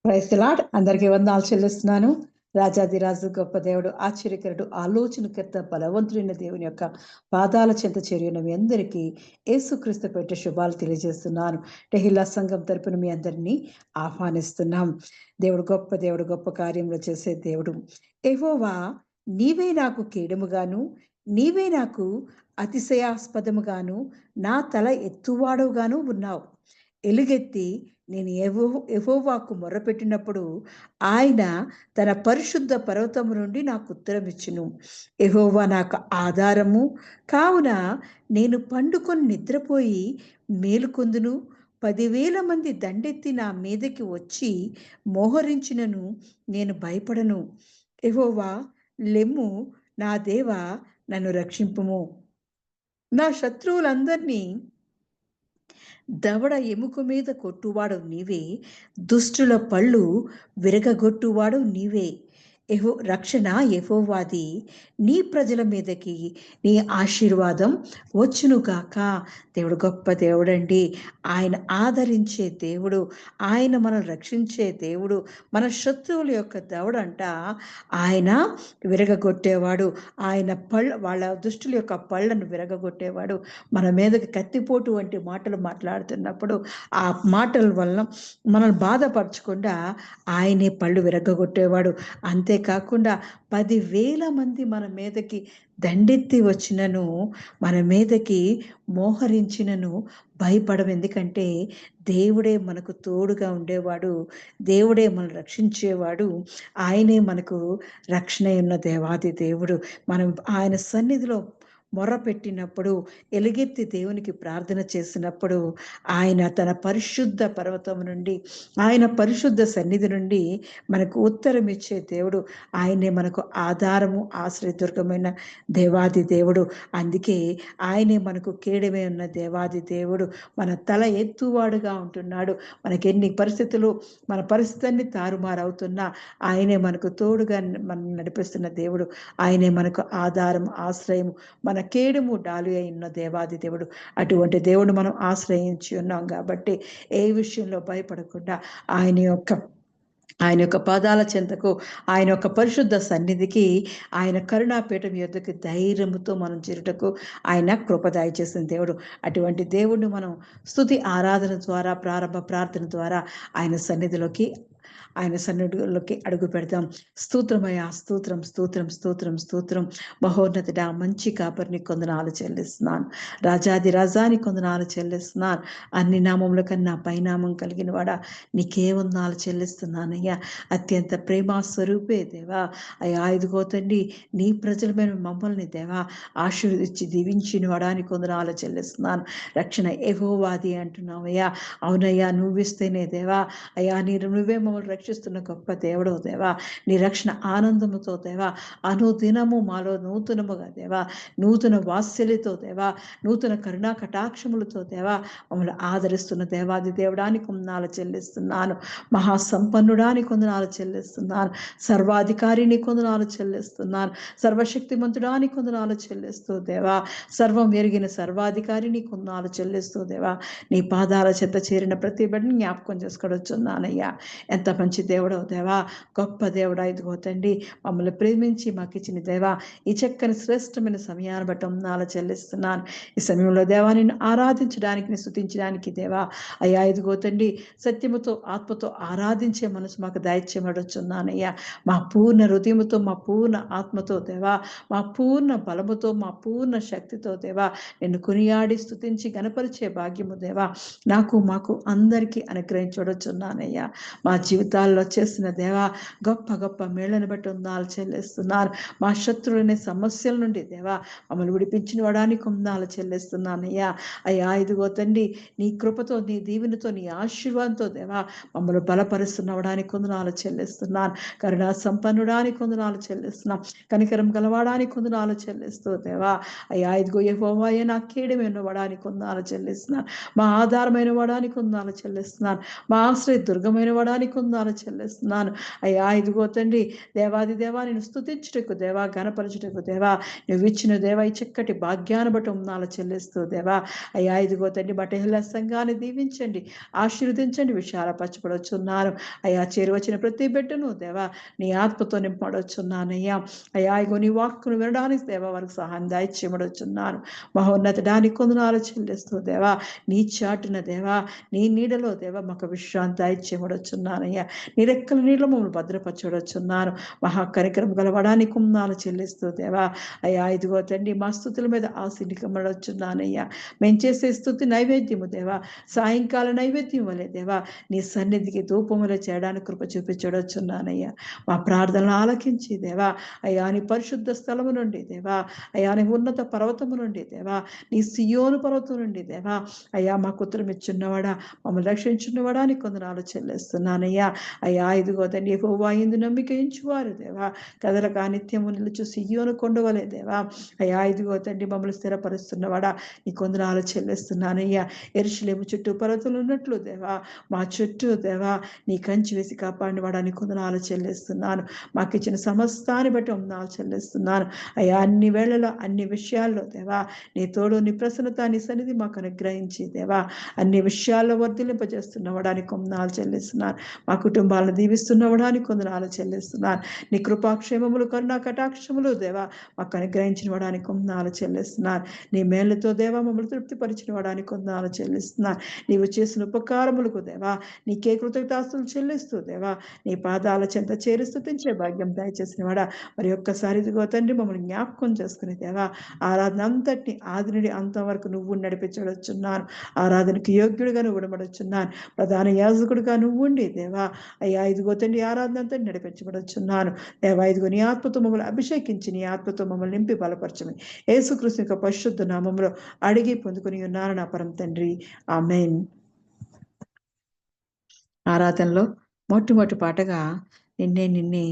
Praise the lord. అందరికీ వందనాలు చెల్లిస్తున్నాను. రాజాదిరాజు, గొప్ప దేవుడు, ఆశ్చర్యకరుడు, ఆలోచనకర్త, బలవంతుడైన దేవుని యొక్క పాదాల చెంత చేరిన మీ అందరికీ యేసుక్రీస్తు పేరిట శుభాలు తెలియజేస్తున్నాను. టెహిల్లా సంఘం తరపున మీ అందరినీ ఆహ్వానిస్తున్నాం. దేవుడు గొప్ప దేవుడు, గొప్ప కార్యములు చేసే దేవుడు. యెహోవా, నీవే నాకు కేడముగాను, నీవే నాకు అతిశయాస్పదముగాను, నా తల ఎత్తువాడుగాను ఉన్నావు. ఎలుగెత్తి నేను యెహోవాకు మొర్రపెట్టినప్పుడు ఆయన తన పరిశుద్ధ పర్వతము నుండి నాకు ఉత్తరమిచ్చును. యెహోవా నాకు ఆధారము కావున నేను పండుకొని నిద్రపోయి మేలుకొందును. 10,000 మంది దండెత్తి నా మీదకి వచ్చి మోహరించినను నేను భయపడను. యెహోవా, లెమ్ము, నా దేవా, నన్ను రక్షింపుము. నా శత్రువులందరినీ దవడ ఎముక మీద కొట్టువాడు నీవే, దుష్టుల పళ్ళు విరగగొట్టువాడు నీవే. రక్షణ యెహోవాది, నీ ప్రజల మీదకి నీ ఆశీర్వాదం వచ్చునుగాక. దేవుడు గొప్ప దేవుడండి. ఆయన ఆదరించే దేవుడు, ఆయన మనం రక్షించే దేవుడు. మన శత్రువుల యొక్క దవడంట ఆయన విరగగొట్టేవాడు. ఆయన వాళ్ళ దుష్టుల యొక్క పళ్ళను విరగగొట్టేవాడు. మన మీదకి కత్తిపోటు వంటి మాటలు మాట్లాడుతున్నప్పుడు ఆ మాటల వలన మనల్ని బాధపరచకుండా ఆయనే పళ్ళు విరగగొట్టేవాడు. అంతేకాకుండా 10,000 మంది మన మీదకి దండెత్తి వచ్చినను, మన మీదకి మోహరించినను భయపడం. ఎందుకంటే దేవుడే మనకు తోడుగా ఉండేవాడు, దేవుడే మనం రక్షించేవాడు, ఆయనే మనకు రక్షణ ఉన్న దేవాది దేవుడు. మనం ఆయన సన్నిధిలో మొర్రపెట్టినప్పుడు, ఎలుగెత్తి దేవునికి ప్రార్థన చేసినప్పుడు ఆయన తన పరిశుద్ధ పర్వతం నుండి, ఆయన పరిశుద్ధ సన్నిధి నుండి మనకు ఉత్తరం ఇచ్చే దేవుడు. ఆయనే మనకు ఆధారము, ఆశ్రయదుర్గమైన దేవాది దేవుడు. అందుకే ఆయనే మనకు కేడమే ఉన్న దేవాది దేవుడు. మన తల ఎత్తువాడుగా ఉంటున్నాడు. మనకెన్ని పరిస్థితులు, మన పరిస్థితులన్నీ తారుమారవుతున్నా ఆయనే మనకు తోడుగా మనం నడిపిస్తున్న దేవుడు. ఆయనే మనకు ఆధారం, ఆశ్రయము, మన కేడుము, డాలు అయిన దేవాది దేవుడు. అటువంటి దేవుడు మనం ఆశ్రయించి ఉన్నాం కాబట్టి ఏ విషయంలో భయపడకుండా ఆయన యొక్క పాదాల చెంతకు, ఆయన యొక్క పరిశుద్ధ సన్నిధికి, ఆయన కరుణాపీఠం యొద్దకు ధైర్యముతో మనం చేరుటకు ఆయన కృపదాయి చేసిన దేవుడు. అటువంటి దేవుడిని మనం స్తుతి ఆరాధన ద్వారా, ప్రారంభ ప్రార్థన ద్వారా ఆయన సన్నిధిలోకి అడుగు పెడతాం. స్తోత్రమయ్యా, స్తోత్రం, స్తోత్రం, స్తోత్రం, స్తోత్రం. మహోన్నతుడా, మంచి కాపరిని కొందనాలు చెల్లిస్తున్నాను. రాజాది రాజాని కొందనాలు చెల్లిస్తున్నాను. అన్ని నామముల కన్నా పైనామం కలిగిన వాడా, నీకే వందనాలు చెల్లిస్తున్నానయ్యా. అత్యంత ప్రేమ స్వరూపే దేవా. అయ్యా, ఇదిగో తండ్రి, నీ ప్రజలమైన మమ్మల్ని దేవా ఆశీర్వదించి దీవించిన వాడాని కొందనాలు చెల్లిస్తున్నాను. రక్షణ యెహోవాది అంటున్నావయ్యా. అవునయ్యా, నువ్విస్తేనే దేవా. అయ్యా, నువ్వే మమ్మల్ని రక్షిస్తున్న గొప్ప దేవుడు దేవా. నీ రక్షణ ఆనందముతో దేవా, అనుదినము మాలో నూతనముగా దేవా, నూతన వాత్సల్యతో దేవా, నూతన కరుణా కటాక్షములతో దేవా మమ్మల్ని ఆదరిస్తున్న దేవాది దేవుడానికి వందనాలు చెల్లిస్తున్నాను. మహాసంపన్నుడానికి వందనాలు చెల్లిస్తున్నాను. సర్వాధికారిని వందనాలు చెల్లిస్తున్నాను. సర్వశక్తిమంతుడానికి వందనాలు చెల్లిస్తూ దేవా, సర్వం ఎరిగిన సర్వాధికారిని వందనాలు చెల్లిస్తూ దేవా, నీ పాదాల చెత్త చేరిన ప్రతి బిడ్డని జ్ఞాపకం చేసుకొనొచ్చున్నానయ్యా. ఎంత మంచి దేవుడో దేవా, గొప్ప దేవుడా. ఇదిగో తండ్రి, మమ్మల్ని ప్రేమించి మాకు ఇచ్చిన దేవా, ఈ చక్కని శ్రేష్టమైన సమయాన్ని బట్టి వందనాలు చెల్లిస్తున్నాను. ఈ సమయంలో దేవా నిన్ను ఆరాధించడానికి, స్తుతించడానికి దేవా అయ్యా, ఇదిగో తండ్రి, సత్యముతో ఆత్మతో ఆరాధించే మనసు మాకు దయచేయమడుచున్నానయ్యా. మా పూర్ణ హృదయముతో, మా పూర్ణ ఆత్మతో దేవా, మా పూర్ణ బలముతో, మా పూర్ణ శక్తితో దేవా నిన్ను కొనియాడి స్తుతించి గణపరిచే భాగ్యము దేవా నాకు, మాకు అందరికీ అనుగ్రహించబడుచున్నానయ్యా. మా జీవితాల్లో చేసిన దేవా గొప్ప గొప్ప మేళ్లను బట్టి వందనాలు చెల్లిస్తున్నాను. మా శత్రువులనే సమస్యల నుండి దేవా మమ్మల్ని విడిపించిన వాడానికి వందనాలు చెల్లిస్తున్నానయ్యా. అయ్యా, ఇదిగో తండ్రి, నీ కృపతో, నీ దీవెనతో, నీ ఆశీర్వాదంతో దేవా మమ్మల్ని బలపరుస్తున్నవడానికి వందనాలు చెల్లిస్తున్నాను. కరుణా సంపన్నుడానికి వందనాలు చెల్లిస్తున్నాం. కనికరం గలవాడానికి వందనాలు చెల్లిస్తూ దేవా అయ్యా, ఇదిగో యెహోవాయే నా కేడమైన వాడానికి వందనాలు చెల్లిస్తున్నాను. మా ఆధారమైన వాడానికి వందనాలు చెల్లిస్తున్నాను. మా ఆశ్రయ దుర్గమైన వాడానికి వందనాలు కొందనాలు చెల్లిస్తున్నాను. అయ్యా ఇదిగో తండ్రి దేవాది దేవా నేను స్తుతించుటకు దేవా, ఘనపరచుటకు దేవా, నువ్వు ఇచ్చిన దేవా ఈ చక్కటి భాగ్యాన్ని బట్టి వందనాలు చెల్లిస్తూ దేవా, అయ్యా ఇదిగో తండ్రి మహిళ సంఘాన్ని దీవించండి, ఆశీర్వదించండి, విషయాలపరచబడుచున్నాను. అయ్యా చేరువచ్చిన ప్రతి బిడ్డను దేవా నీ ఆత్మతో నింపబడుచున్నానయ్యా. అయ్యా ఇగో నీ వాక్కును వినడానికి దేవా వారికి సహాయం దయచేయబడుచున్నాను. మహోన్నతుడానికి కొందనాలు చెల్లిస్తూ దేవా నీ చాటున దేవా నీ నీడలో దేవా మాకు విశ్రాంతి దయచేయబడుచున్నానయ్యా. నీ రెక్కల నీడలో మమ్మల్ని భద్రపరచబడుచున్నాను. మహాకరికరం గలవడానికి కొందనాలు చెల్లిస్తూ దేవా, అయ్యా ఇదిగో తండ్రి మా స్థుతుల మీద ఆశీర్వదించబడుచున్నానయ్యా. మేము చేసే స్థుతి నైవేద్యము దేవా సాయంకాల నైవేద్యం వలె దేవా నీ సన్నిధికి ధూపములు చేయడానికి కృప చూపించడొచ్చున్నానయ్యా. మా ప్రార్థనలు ఆలకించి దేవా, అయ్యా నీ పరిశుద్ధ స్థలము నుండి దేవా, అయ్యా నీ ఉన్నత పర్వతము నుండి దేవా, నీ సియోను పర్వతం నుండి దేవా, అయ్యా మాకు ఉత్తరం ఇచ్చున్నవాడా, మమ్మల్ని రక్షించున్నవాడా అని కొందనాలు చెల్లిస్తున్నానయ్యా. అయ్యా ఇదిగో తండ్రి యెహోవా యందు నమ్మిక ఉంచువారు దేవా కదలక నిత్యము నిలుచు సియోను కొండవలే దేవా, అయ్యా ఇదిగో తండ్రి మమ్మల్ని స్థిరపరుస్తున్నవాడా నీ కొందనాలు చెల్లిస్తున్నానయ్యా. యెరూషలేము చుట్టూ పర్వతాలు ఉన్నట్లు దేవా మా చుట్టూ దేవా నీ కంచి వేసి కాపాడిన వాడా నీ కొందనాలు చెల్లిస్తున్నాను. మాకు ఇచ్చిన సమస్తాన్ని బట్టి వందనాలు చెల్లిస్తున్నాను. అయ్యా అన్ని వేళలో అన్ని విషయాల్లో దేవా నీ తోడు నీ ప్రసన్నత నీ సన్నిధి మాకు అనుగ్రహించి దేవా అన్ని విషయాల్లో వర్ధిలింపజేస్తున్నవడానికి వందనాలు చెల్లిస్తున్నాను. మా కుటుంబాలను దీవిస్తున్నవడానికి వందనాలు చెల్లిస్తున్నాను. నీ కృపాక్షేమములు కరుణా కటాక్షములు దేవా మాకు అనుగ్రహించిన వాడానికి వందనాలు చెల్లిస్తున్నాను. నీ మేళ్లతో దేవా మమ్మల్ని తృప్తిపరిచిన వాడానికి వందనాలు చెల్లిస్తున్నాను. నీవు చేసిన ఉపకారములకు దేవా నీకే కృతజ్ఞతాస్తులు చెల్లిస్తూ దేవా నీ పాదాల చెంత చేరి స్తుతించే భాగ్యం దయచేసిన వాడా మరి ఒక్కసారి ఇదిగో తండ్రి మమ్మల్ని జ్ఞాపకం చేసుకుని దేవా ఆరాధన అంతటిని ఆది నుండి అంతం వరకు నువ్వు నడిపించడొచ్చున్నాను. ఆరాధనకు యోగ్యుడిగా నువ్వు ఉండబడుచున్నాను. ప్రధాన యాజకుడిగా నువ్వు ఉండి దేవా అయ్యా ఇదిగో తండ్రి ఆరాధన అంతటి నడిపించబడుచున్నాను. దేవా ఇదిగో నీ ఆత్మతో మమ్మల్ని అభిషేకించి నీ ఆత్మతో మమ్మల్ని నింపి బలపరచమని యేసుక్రీస్తు యొక్క పరిశుద్ధ నామములో అడిగి పొందుకుని ఉన్నాను నా పరమ తండ్రి, ఆమేన్. ఆరాధనలో మొట్టమొదటి పాటగా నిన్నే నిన్నే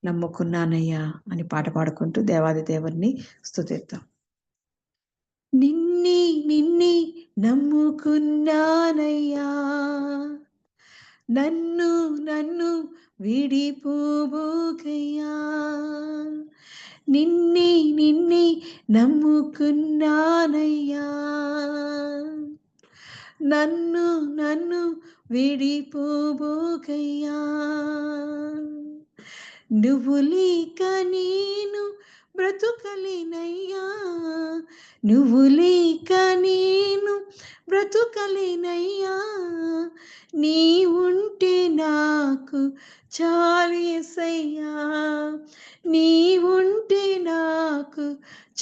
నమ్ముకున్నానయ్యా అని పాట పాడుకుంటూ దేవాది దేవుణ్ణి స్తుతిద్దాం. నిన్నే నిన్నే నమ్ముకున్నానయ్యా, నన్ను నన్ను విడిపోబోకయ్యా, నిన్నే నిన్నే నమ్ముకున్నానయ్యా, నన్ను నన్ను విడిపోబోకయ్యా, నువ్వు లేక నేను బ్రతుకలేనయ్యా, నువ్వు లేక నేను బ్రతుకలేనయ్యా, నీ ఉంటే నాకు చాలు యేసయ్యా, నీ ఉంటే నాకు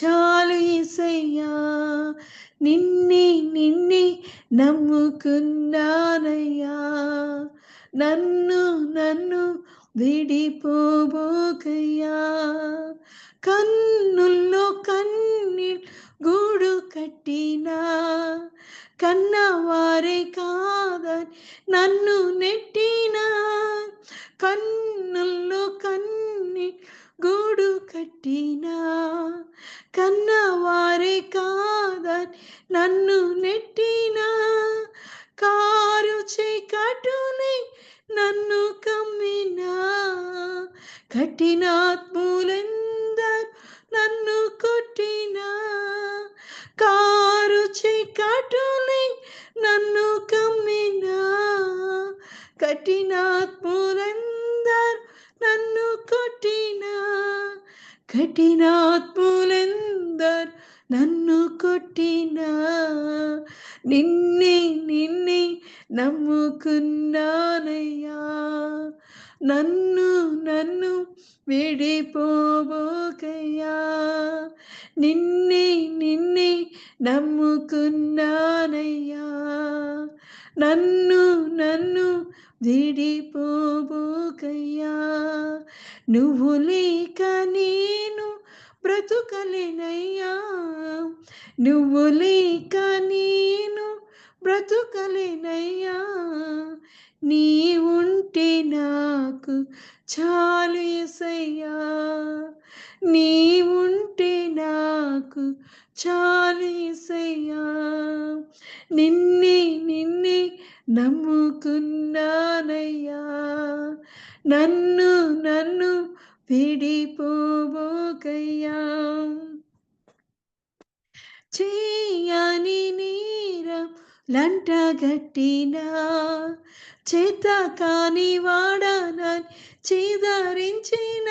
చాలు యేసయ్యా, నిన్నే నిన్నే నమ్ముకున్నానయ్యా, నన్ను నన్ను విడిపోబోకయ్యా, కన్నుల్లో కన్నీళ్ళు గూడు కట్టినా కన్నవారే కాదని నన్ను నెట్టినా, కన్నుల్లో కన్నీళ్ళు గూడు కట్టినా కన్నవారే కాదని నన్ను నెట్టినా, కారు చీకటులే నన్ను కమ్మినా కఠినాత్ములెందరు నన్ను కొట్టినా, కారు చీకటులే నన్ను కమ్మినా కఠినాత్ములెందరు నన్ను కొట్టినా, కఠినాత్ములెందరు నన్ను కొట్టినా, నిన్నే నిన్నే నమ్ముకున్నానయ్యా, నన్ను నన్ను విడిపోబోకయ్యా, నిన్నే నిన్నే నమ్ముకున్నానయ్యా, నన్ను నన్ను విడిపోబోకయ్యా, నువ్వు లేక నేను బ్రతుకలేనయ్యా, నువ్వు లేక నేను బ్రతుకలేనయ్యా, నీ ఉంటే నాకు చాలు యేసయ్యా, నీ ఉంటే నాకు చాలు యేసయ్యా, నిన్నే నిన్నే నమ్ముకున్నానయ్యా, నన్ను నన్ను విడిపోబోకయ్యా. చేయని నీరం లంటగట్టినా, చేత కాని వాడనని చీదరించిన,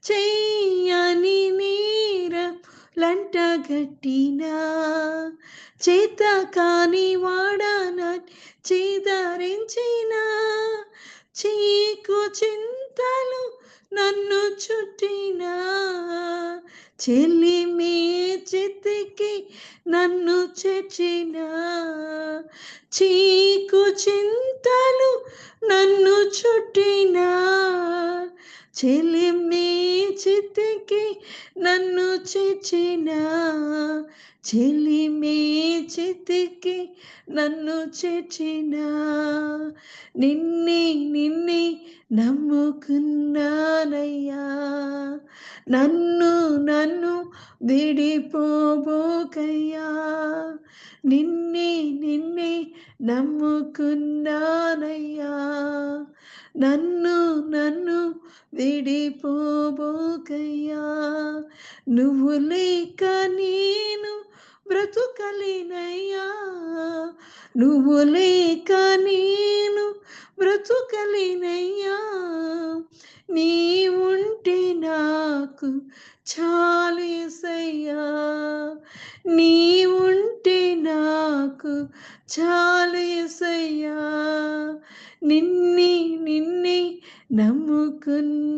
చేయని నీరం లంటగట్టినా, చేత కాని వాడనని చీదరించిన, చీకు చింతలు నన్ను చుట్టినా, చెలిమే చితికి నన్ను చేర్చిన, చీకు చింతలు నన్ను చుట్టిన, చెలిమే చితికి నన్ను చేర్చిన, చెలిమే చితికి నన్ను చేర్చిన, నిన్నే నిన్నే నమ్ముకున్నానయ్యా, నన్ను నన్ను విడిపోబోకయ్యా, నిన్నే నిన్నే నమ్ముకున్నానయ్యా, నన్ను నన్ను విడిపోబోకయ్యా. నువ్వు లేక నేను బ్రతుకలేనయ్యా, నువ్వు లేక నేను బ్రతుకలేనయ్యా, నీవుంటే నాకు చాలేసయ్యా, నీవుంటే నాకు చాలేసయ్యా, నిన్నే నిన్నే నమ్ముకున్నానయ్యా,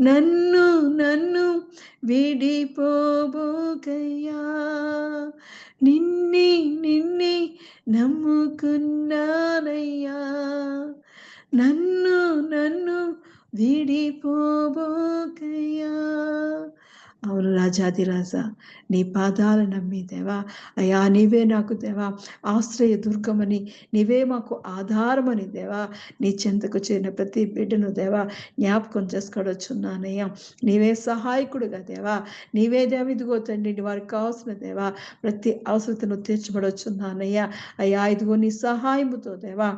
నన్ను నన్ను విడిపోబోకయ్యా, నిన్నే నిన్నే నమ్ముకున్నానయ్యా, నన్ను నన్ను విడిపోబోకయ్యా. అవును రాజాదిరాజా, నీ పాదాలు నమ్మి దేవా, అయ్యా నీవే నాకు దేవా ఆశ్రయ దుర్గమని, నీవే మాకు ఆధారమని దేవా, నీ చెంతకు చేరిన ప్రతి బిడ్డను దేవా జ్ఞాపకం చేసుకోవచ్చున్నానయ్యా. నీవే సహాయకుడుగా దేవా, నీవే దేవ ఇదిగో తండ్రి వారికి కావాల్సిన దేవా ప్రతి అవసరతను తీర్చబడొచ్చున్నానయ్యా. అయ్యా ఇదిగో నీ సహాయముతో దేవా,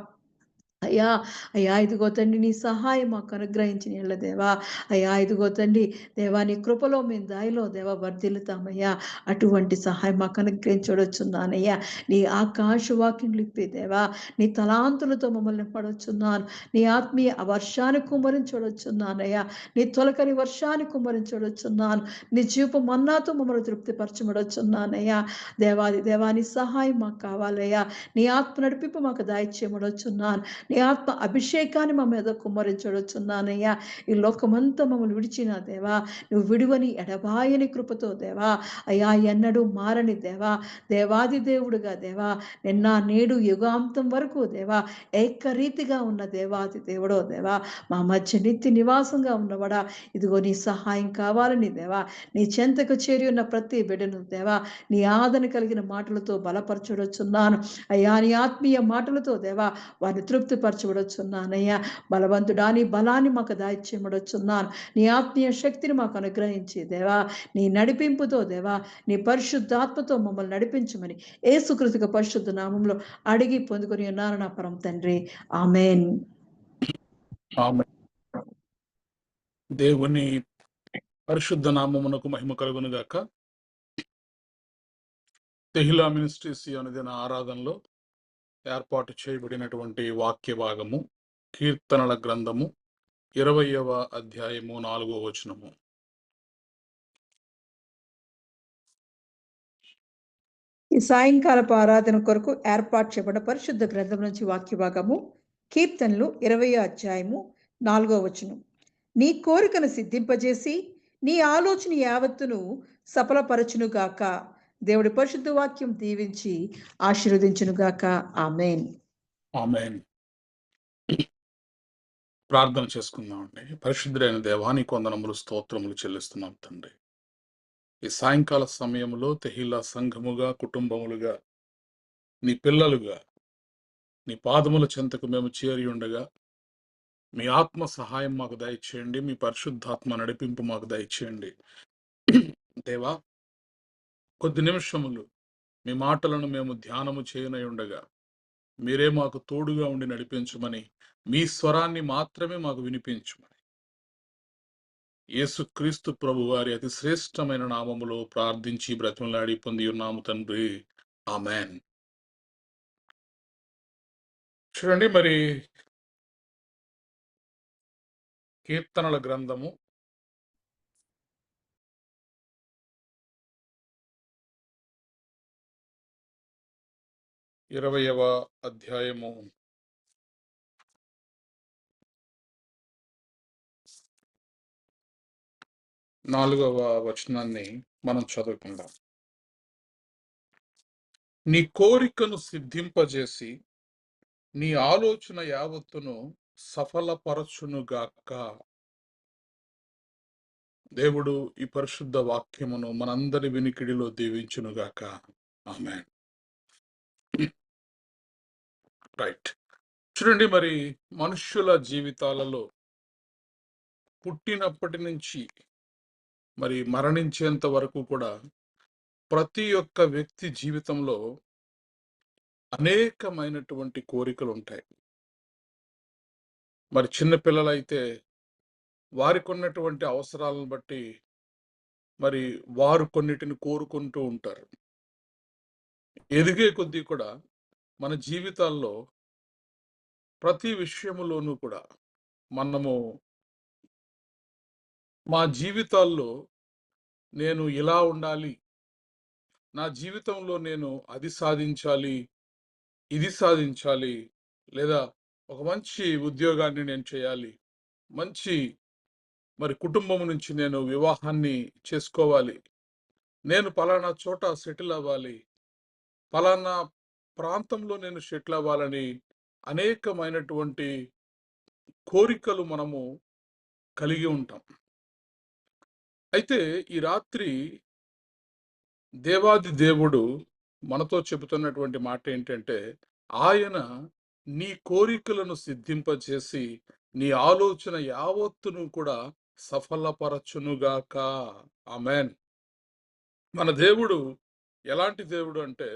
అయ్యా అయ్యా ఇదిగో తండ్రి నీ సహాయం మాకు అనుగ్రహించిన దేవా, అయ్యా ఇదిగో తండ్రి దేవా నీ కృపలో మేము దాయిలో దేవా వర్ధిల్లుతామయ్యా, అటువంటి సహాయం మాకు అనుగ్రహించవచ్చున్నానయ్యా. నీ ఆకాశ వాక్యం లిప్పి దేవా, నీ తలాంతులతో మమ్మల్ని పడవచ్చున్నాను, నీ ఆత్మీయ వర్షాన్ని కుమ్మరించవచ్చున్నానయ్యా, నీ తొలకరి వర్షాన్ని కుమ్మరించవచ్చున్నాను, నీ జీవపు మన్నాతో మమ్మల్ని తృప్తిపరచబడొచ్చున్నానయ్యా. దేవాది దేవాని సహాయం మాకు కావాలయ్యా, నీ ఆత్మ నడిపింపు మాకు దాయిచ్చేయబడొచ్చున్నాను, నీ ఆత్మ అభిషేకాన్ని మా మీద కుమ్మరించవచ్చున్నానయ్యా. ఈ లోకమంతా మమ్మల్ని విడిచిన దేవా, నువ్వు విడువని ఎడబాయని కృపతో దేవా, అయ్యా ఎన్నడూ మారని దేవా, దేవాది దేవుడుగా దేవా, నిన్న నేడు యుగాంతం వరకు దేవా ఏకరీతిగా ఉన్న దేవాది దేవుడో దేవా, మా మధ్య నిత్య నివాసంగా ఉన్నవాడా, ఇదిగో నీ సహాయం కావాలని దేవా, నీ చెంతకు చేరి ఉన్న ప్రతి బిడ్డను దేవా నీ ఆదరణ కలిగిన మాటలతో బలపరచవచ్చున్నాను అయ్యా, నీ ఆత్మీయ మాటలతో దేవా వారిని తృప్తిపరచబడొచ్చున్నానయ్యా. బలవంతుడా నీ బలాన్ని మాకు దాయిచ్చేయబడొచ్చున్నాను, నీ ఆత్మీయ శక్తిని మాకు అనుగ్రహించి దేవా నీ నడిపింపుతో దేవా నీ పరిశుద్ధాత్మతో మమ్మల్ని నడిపించమని యేసుక్రీస్తు పరిశుద్ధ నామంలో అడిగి పొందుకొని ఉన్నాను నా పరమ తండ్రి, ఆమేన్. దేవుని పరిశుద్ధ నామమునకు మహిమ కలుగును గాక. తెహిలా మినిస్ట్రీస్ అనుదిన ఆరాధనలో ఏర్పాటు చేయబడినటువంటి వాక్య భాగము కీర్తనల గ్రంథము 20వ అధ్యాయము 4వ వచనము. ఈ సాయంకాలపు ఆరాధన కొరకు ఏర్పాటు చేయబడిన పరిశుద్ధ గ్రంథం నుంచి వాక్య భాగము కీర్తనలు 20వ అధ్యాయము 4వ వచనం. నీ కోరికను సిద్ధింపజేసి నీ ఆలోచన యావత్తును సఫలపరచునుగాక. దేవుడి పరిశుద్ధ వాక్యం దీవించి ఆశీర్వదించునుగాక. ఆమేన్. ఆమేన్. ప్రార్థన చేసుకుందామండి. పరిశుద్ధుడైన దేవానికి వందనములు స్తోత్రములు చెల్లిస్తున్నాం తండ్రి. ఈ సాయంకాల సమయంలో తెహిలా సంఘముగా కుటుంబములుగా నీ పిల్లలుగా నీ పాదముల చెంతకు మేము చేరి ఉండగా మీ ఆత్మ సహాయం మాకు దయచేయండి, మీ పరిశుద్ధాత్మ నడిపింపు మాకు దయచేయండి దేవా. కొద్ది నిమిషములు మీ మాటలను మేము ధ్యానము చేయనయుండగా మీరే మాకు తోడుగా ఉండి నడిపించమని, మీ స్వరాన్ని మాత్రమే మాకు వినిపించమని యేసుక్రీస్తు ప్రభువారి అతి శ్రేష్టమైన నామములో ప్రార్థించి బ్రతిమలాడి పొంది ఉన్నాము తండ్రి. ఆమేన్. చూడండి, మరి కీర్తనల గ్రంథము 20వ అధ్యాయము 4వ వచనాన్ని మనం చదువుకుందాం. నీ కోరికను సిద్ధింపజేసి నీ ఆలోచన యావత్తును సఫలపరచునుగాక. దేవుడు ఈ పరిశుద్ధ వాక్యమును మనందరి వినికిడిలో దీవించునుగాక. ఆమేన్. రైట్. చూడండి, మరి మనుష్యుల జీవితాలలో పుట్టినప్పటి నుంచి మరి మరణించేంత వరకు కూడా ప్రతి ఒక్క వ్యక్తి జీవితంలో అనేకమైనటువంటి కోరికలు ఉంటాయి. మరి చిన్న పిల్లలైతే వారికి ఉన్నటువంటి అవసరాలను బట్టి మరి వారు కొన్నిటిని కోరుకుంటూ ఉంటారు. ఎదిగే కొద్దీ కూడా మన జీవితాల్లో ప్రతి విషయములోనూ కూడా మనము మా జీవితాల్లో నేను ఇలా ఉండాలి, నా జీవితంలో నేను అది సాధించాలి, ఇది సాధించాలి, లేదా ఒక మంచి ఉద్యోగాన్ని నేను చేయాలి, మంచి మరి కుటుంబం నుంచి నేను వివాహాన్ని చేసుకోవాలి, నేను పలానా చోట సెటిల్ అవ్వాలి, పలానా ప్రాంతంలో నేను సెటిల్ అవ్వాలని అనేకమైనటువంటి కోరికలు మనము కలిగి ఉంటాం. అయితే ఈ రాత్రి దేవాది దేవుడు మనతో చెబుతున్నటువంటి మాట ఏంటంటే, ఆయన నీ కోరికలను సిద్ధింపచేసి నీ ఆలోచన యావత్తును కూడా సఫలపరచునుగాక. ఆమేన్. మన దేవుడు ఎలాంటి దేవుడు అంటే,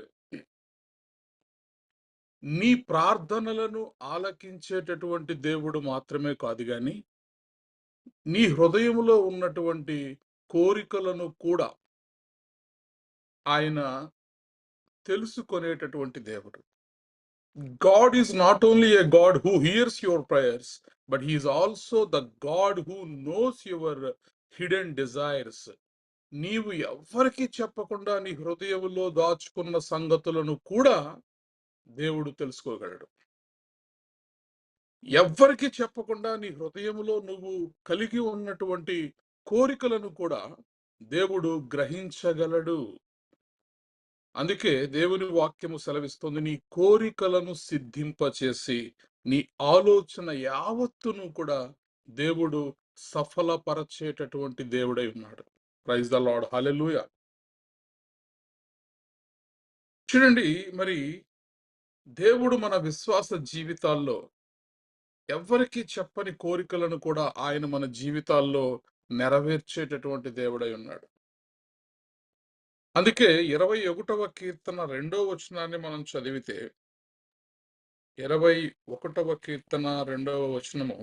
నీ ప్రార్థనలను ఆలకించేటటువంటి దేవుడు మాత్రమే కాదు గాని, నీ హృదయములో ఉన్నటువంటి కోరికలను కూడా ఆయన తెలుసుకొనేటటువంటి దేవుడు. God is not only a God who hears your prayers, but he is also the God who knows your hidden desires. నీవు ఎవ్వరికీ చెప్పకుండా నీ హృదయములో దాచుకున్న సంగతులను కూడా దేవుడు తెలుసుకోగలడు. ఎవ్వరికీ చెప్పకుండా నీ హృదయములో నువ్వు కలిగి ఉన్నటువంటి కోరికలను కూడా దేవుడు గ్రహించగలడు. అందుకే దేవుని వాక్యము సెలవిస్తుంది, నీ కోరికలను సిద్ధింపచేసి నీ ఆలోచన యావత్తును కూడా దేవుడు సఫలపరచేటటువంటి దేవుడై ఉన్నాడు. Praise the lord. హల్లెలూయా. చూడండి, మరి దేవుడు మన విశ్వాస జీవితాల్లో ఎవ్వరికీ చెప్పని కోరికలను కూడా ఆయన మన జీవితాల్లో నెరవేర్చేటటువంటి దేవుడై ఉన్నాడు. అందుకే 21వ కీర్తన 2వ వచనాన్ని మనం చదివితే, 21వ కీర్తన 2వ వచనము,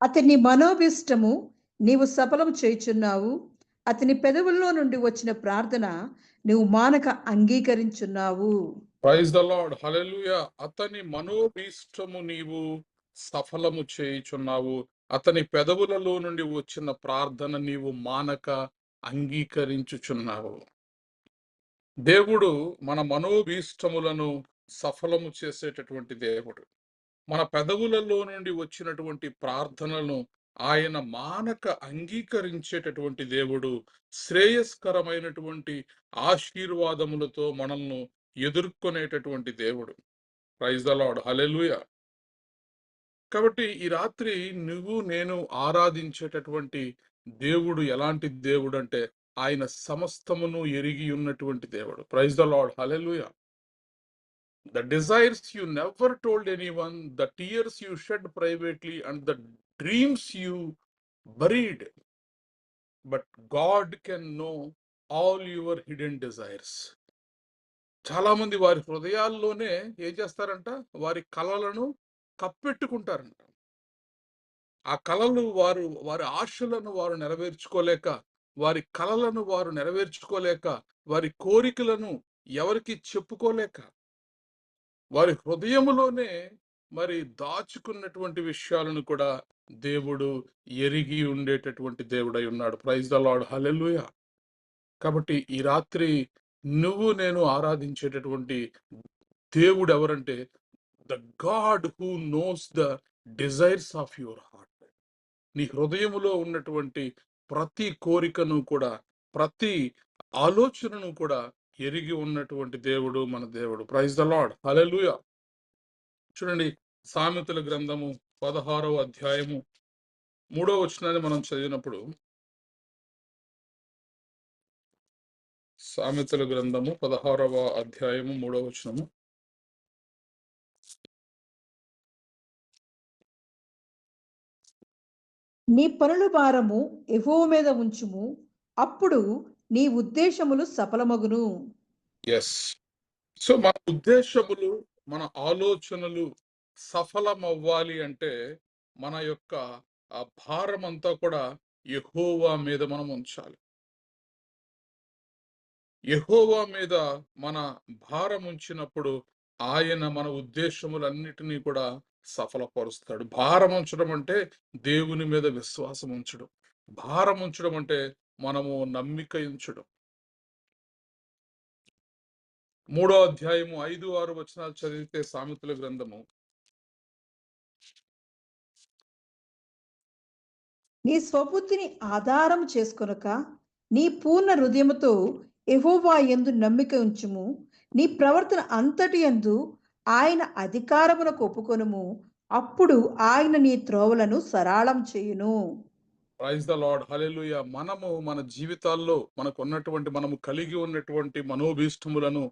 అతని మనోభిష్టము నీవు సఫలం చేయుచున్నావు, అతని పెదవుల్లో నుండి వచ్చిన ప్రార్థన నీవు మానక అంగీకరించున్నావు. Praise the lord. హల్లెలూయా. అతని మనోభీష్టము నీవు సఫలము చేయుచున్నావు, అతని పెదవులలో నుండి వచ్చిన ప్రార్థన నీవు మానక అంగీకరించుచున్నావు. దేవుడు మన మనోభీష్టములను సఫలము చేసేటటువంటి దేవుడు. మన పెదవులలో నుండి వచ్చినటువంటి ప్రార్థనలను ఆయన మానక అంగీకరించేటటువంటి దేవుడు. శ్రేయస్కరమైనటువంటి ఆశీర్వాదములతో మనల్ని ఎదుర్కొనేటటువంటి దేవుడు. Praise the lord. హల్లెలూయా. కాబట్టి ఈ రాత్రి నువ్వు నేను ఆరాధించేటటువంటి దేవుడు ఎలాంటి దేవుడు అంటే, ఆయన సమస్తమును ఎరిగి ఉన్నటువంటి దేవుడు. Praise the lord. Hallelujah. The desires you never told anyone, the tears you shed privately, and the dreams you buried. But God can know all your hidden desires. చాలా మంది వారి హృదయాల్లోనే ఏం చేస్తారంట? వారి కలలను కప్పెట్టుకుంటారంట. ఆ కలలు వారి ఆశలను వారు నెరవేర్చుకోలేక, వారి కలలను వారు నెరవేర్చుకోలేక, వారి కోరికలను ఎవరికీ చెప్పుకోలేక, వారి హృదయములోనే మరి దాచుకున్నటువంటి విషయాలను కూడా దేవుడు ఎరిగి ఉండేటటువంటి దేవుడై ఉన్నాడు. Praise the lord. హల్లెలూయా! కాబట్టి ఈ రాత్రి నువ్వు నేను ఆరాధించేటటువంటి దేవుడెవరంటే, the god who knows the desires of your heart. నీ హృదయములో ఉన్నటువంటి ప్రతి కోరికను కూడా, ప్రతి ఆలోచనను కూడా ఎరిగి ఉన్నటువంటి దేవుడు మన దేవుడు. Praise the lord. హల్లెలూయా! చూడండి, సామెతల గ్రంథము 16వ అధ్యాయము 3వ వచనాన్ని మనం చదివినప్పుడు, సామెతల గ్రంథము 16వ అధ్యాయము 3వ వచనము. నీ పనుల భారము యెహోవా మీద ఉంచుము, అప్పుడు నీ ఉద్దేశములు సఫలమగును. ఎస్. సో మన ఉద్దేశములు, మన ఆలోచనలు సఫలమవ్వాలి అంటే మన యొక్క ఆ భారం అంతా కూడా యెహోవా మీద మనం ఉంచాలి. యెహోవా మీద మన భారం ఉంచినప్పుడు ఆయన మన ఉద్దేశములన్నిటినీ కూడా సఫలపరుస్తాడు. భారం ఉంచడం అంటే దేవుని మీద విశ్వాసం ఉంచడం. భారం ఉంచడం అంటే మనము నమ్మిక ఉంచడం. 3వ అధ్యాయము 5, 6 వచనాలు చదివితే సామెతల గ్రంథము, నీ స్వబుద్ధిని ఆధారం చేసుకొనక నీ పూర్ణ హృదయముతో యెహోవా యందు నమ్మిక ఉంచుము. నీ ప్రవర్తన అంతటి యందు ఆయన అధికారమునకు ఒప్పుకొనుము, అప్పుడు ఆయన నీ త్రోవలను సరళం చేయును. Praise the lord. హల్లెలూయా! మనము మన జీవితాల్లో మనము కలిగి ఉన్నటువంటి మనోభీష్టములను,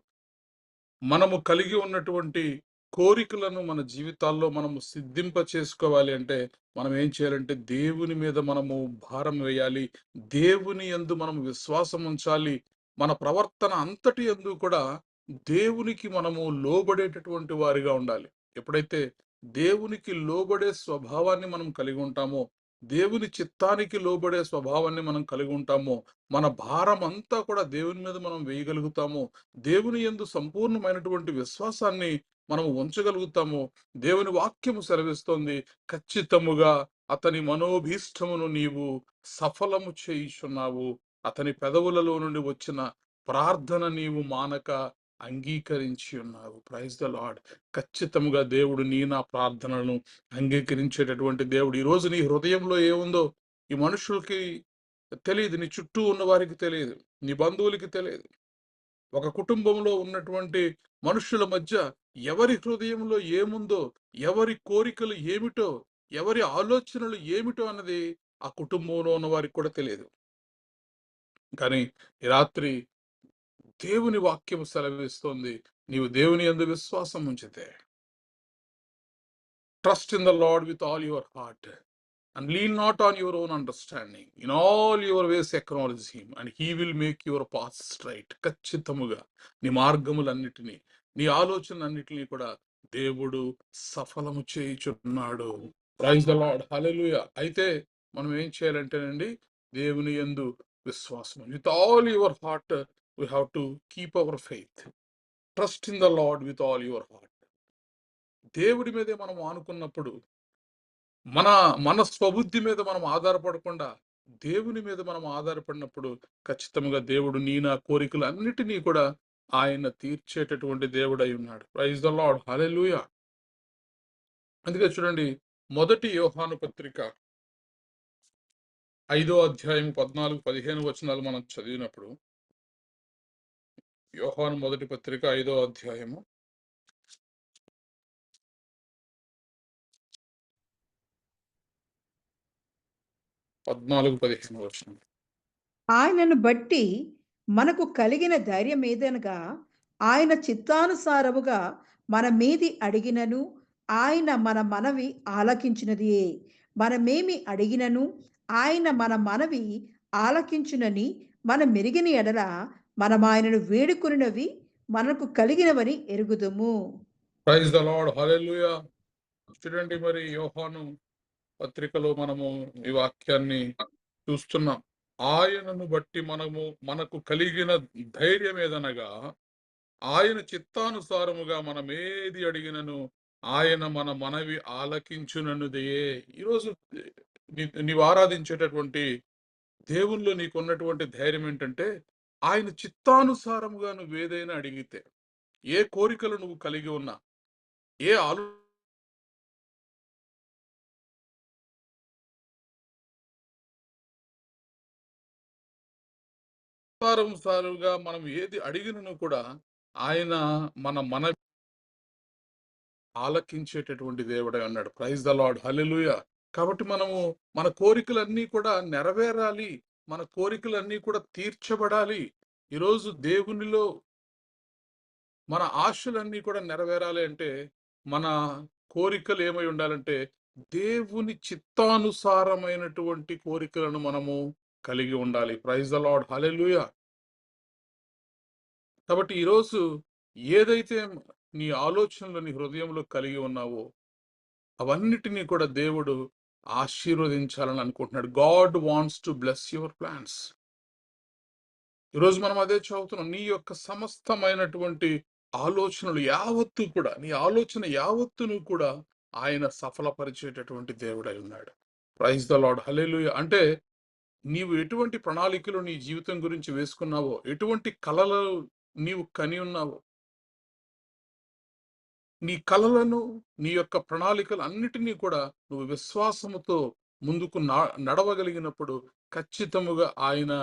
మనము కలిగి ఉన్నటువంటి కోరికలను మన జీవితాల్లో మనము సిద్ధింప చేసుకోవాలి అంటే మనం ఏం చేయాలంటే దేవుని మీద మనము భారం వేయాలి. దేవుని యందు మనం విశ్వాసం ఉంచాలి. మన ప్రవర్తన అంతటి యందు కూడా దేవునికి మనము లోబడేటటువంటి వారిగా ఉండాలి. ఎప్పుడైతే దేవునికి లోబడే స్వభావాన్ని మనం కలిగి ఉంటామో, దేవుని చిత్తానికి లోబడే స్వభావాన్ని మనం కలిగి ఉంటామో, మన భారం అంతా కూడా దేవుని మీద మనం వేయగలుగుతామో, దేవుని యందు సంపూర్ణమైనటువంటి విశ్వాసాన్ని మనం ఉంచగలుగుతాము. దేవుని వాక్యము సెలవిస్తోంది, ఖచ్చితముగా అతని మనోభీష్టమును నీవు సఫలము చేయుచున్నావు. అతని పెదవులలో నుండి వచ్చిన ప్రార్థన నీవు మానక అంగీకరించి ఉన్నావు. Praise the Lord. ఖచ్చితంగా దేవుడు నా ప్రార్థనలను అంగీకరించేటటువంటి దేవుడు. ఈరోజు నీ హృదయంలో ఏముందో ఈ మనుషులకి తెలియదు. నీ చుట్టూ ఉన్న వారికి తెలియదు. నీ బంధువులకి తెలియదు. ఒక కుటుంబంలో ఉన్నటువంటి మనుషుల మధ్య ఎవరి హృదయంలో ఏముందో, ఎవరి కోరికలు ఏమిటో, ఎవరి ఆలోచనలు ఏమిటో అన్నది ఆ కుటుంబంలో ఉన్న వారికి కూడా తెలియదు. కానీ ఈ రాత్రి దేవుని వాక్యము సెలవిస్తోంది, నీవు దేవుని యందు విశ్వాసం ఉంచితే, trust in the lord with all your heart and lean not on your own understanding. In all your ways acknowledge him and he will make your path straight. ఖచ్చితముగా నీ మార్గములన్నిటినీ, నీ ఆలోచనలన్నిటినీ కూడా దేవుడు సఫలము చేయుచున్నాడు. Praise the lord. హల్లెలూయా! అయితే మనం ఏం చేయాలంటేనండి, దేవుని యందు విశ్వాసం, with all your heart we have to keep our faith. Trust in the Lord with all your heart. దేవుడి మీదే మనం ఆనుకున్నప్పుడు, మన మన స్వబుద్ధి మీద మనం ఆధారపడకుండా దేవుని మీద మనం ఆధారపడినప్పుడు ఖచ్చితంగా దేవుడు నా కోరికలు అన్నిటినీ కూడా ఆయన తీర్చేటటువంటి దేవుడై ఉన్నాడు. Praise the lord. హల్లెలూయా! అందుకే చూడండి, మొదటి యోహాను పత్రిక 5వ అధ్యాయం 14, 15 వచనాలు మనం చదివినప్పుడు, యోహాను మొదటి పత్రిక 5వ అధ్యాయము 14, 15 వచనం. ఆయనను బట్టి మనకు కలిగిన ధైర్యం ఏదనగా, ఆయన చిత్తానుసారముగా మన మీది అడిగినను ఆయన మన మనవి ఆలకించినదియే. మనమేమి అడిగినను ఆయన మన మనవి ఆలకించునని మనం మెరిగిన ఎడల, మనం ఆయనను వేడుకొనినవి మనకు కలిగినవని ఎరుగుదుము. Praise the lord, hallelujah. చూడండి, మరి యోహాను పత్రికలో మనము ఈ వాక్యాన్ని చూస్తున్నాం. ఆయనను బట్టి మనకు కలిగిన ధైర్యం ఏదనగా, ఆయన చిత్తానుసారముగా మనమేది అడిగినను ఆయన మన మనవి ఆలకించుననుదయే. ఈరోజు నీవు ఆరాధించేటటువంటి దేవుల్లో నీకున్నటువంటి ధైర్యం ఏంటంటే, ఆయన చిత్తానుసారముగా నువ్వేదైనా అడిగితే, ఏ కోరికలు నువ్వు కలిగి ఉన్నా, ఏ ఆలోచానుసారుగా మనం ఏది అడిగినను కూడా ఆయన మన మనవి ఆలకించేటటువంటి దేవుడై ఉన్నాడు. Praise the lord, hallelujah. కాబట్టి మన కోరికలన్నీ కూడా నెరవేరాలి, మన కోరికలన్నీ కూడా తీర్చబడాలి. ఈరోజు దేవునిలో మన ఆశలన్నీ కూడా నెరవేరాలి అంటే, మన కోరికలు ఏమై ఉండాలంటే, దేవుని చిత్తానుసారమైనటువంటి కోరికలను మనము కలిగి ఉండాలి. Praise the lord, hallelujah. కాబట్టి ఈరోజు ఏదైతే నీ ఆలోచనలు నీ హృదయంలో కలిగి ఉన్నావో, అవన్నిటినీ కూడా దేవుడు ఆశీర్వదించాలని అనుకుంటున్నాడు. God wants to bless your plans. ఈరోజు మనం అదే చదువుతున్నాం. నీ యొక్క సమస్తమైనటువంటి ఆలోచనలు యావత్తు కూడా, నీ ఆలోచన యావత్తును కూడా ఆయన సఫలపరిచేటటువంటి దేవుడై ఉన్నాడు. ప్రైజ్ ద లార్డ్, హల్లెలూయా. అంటే నీవు ఎటువంటి ప్రణాళికలు నీ జీవితం గురించి వేసుకున్నావో, ఎటువంటి కలలు నీవు కని ఉన్నావో, నీ కలలను, నీ యొక్క ప్రణాళికలు అన్నిటినీ కూడా నువ్వు విశ్వాసముతో ముందుకు నడవగలిగినప్పుడు ఖచ్చితముగా ఆయన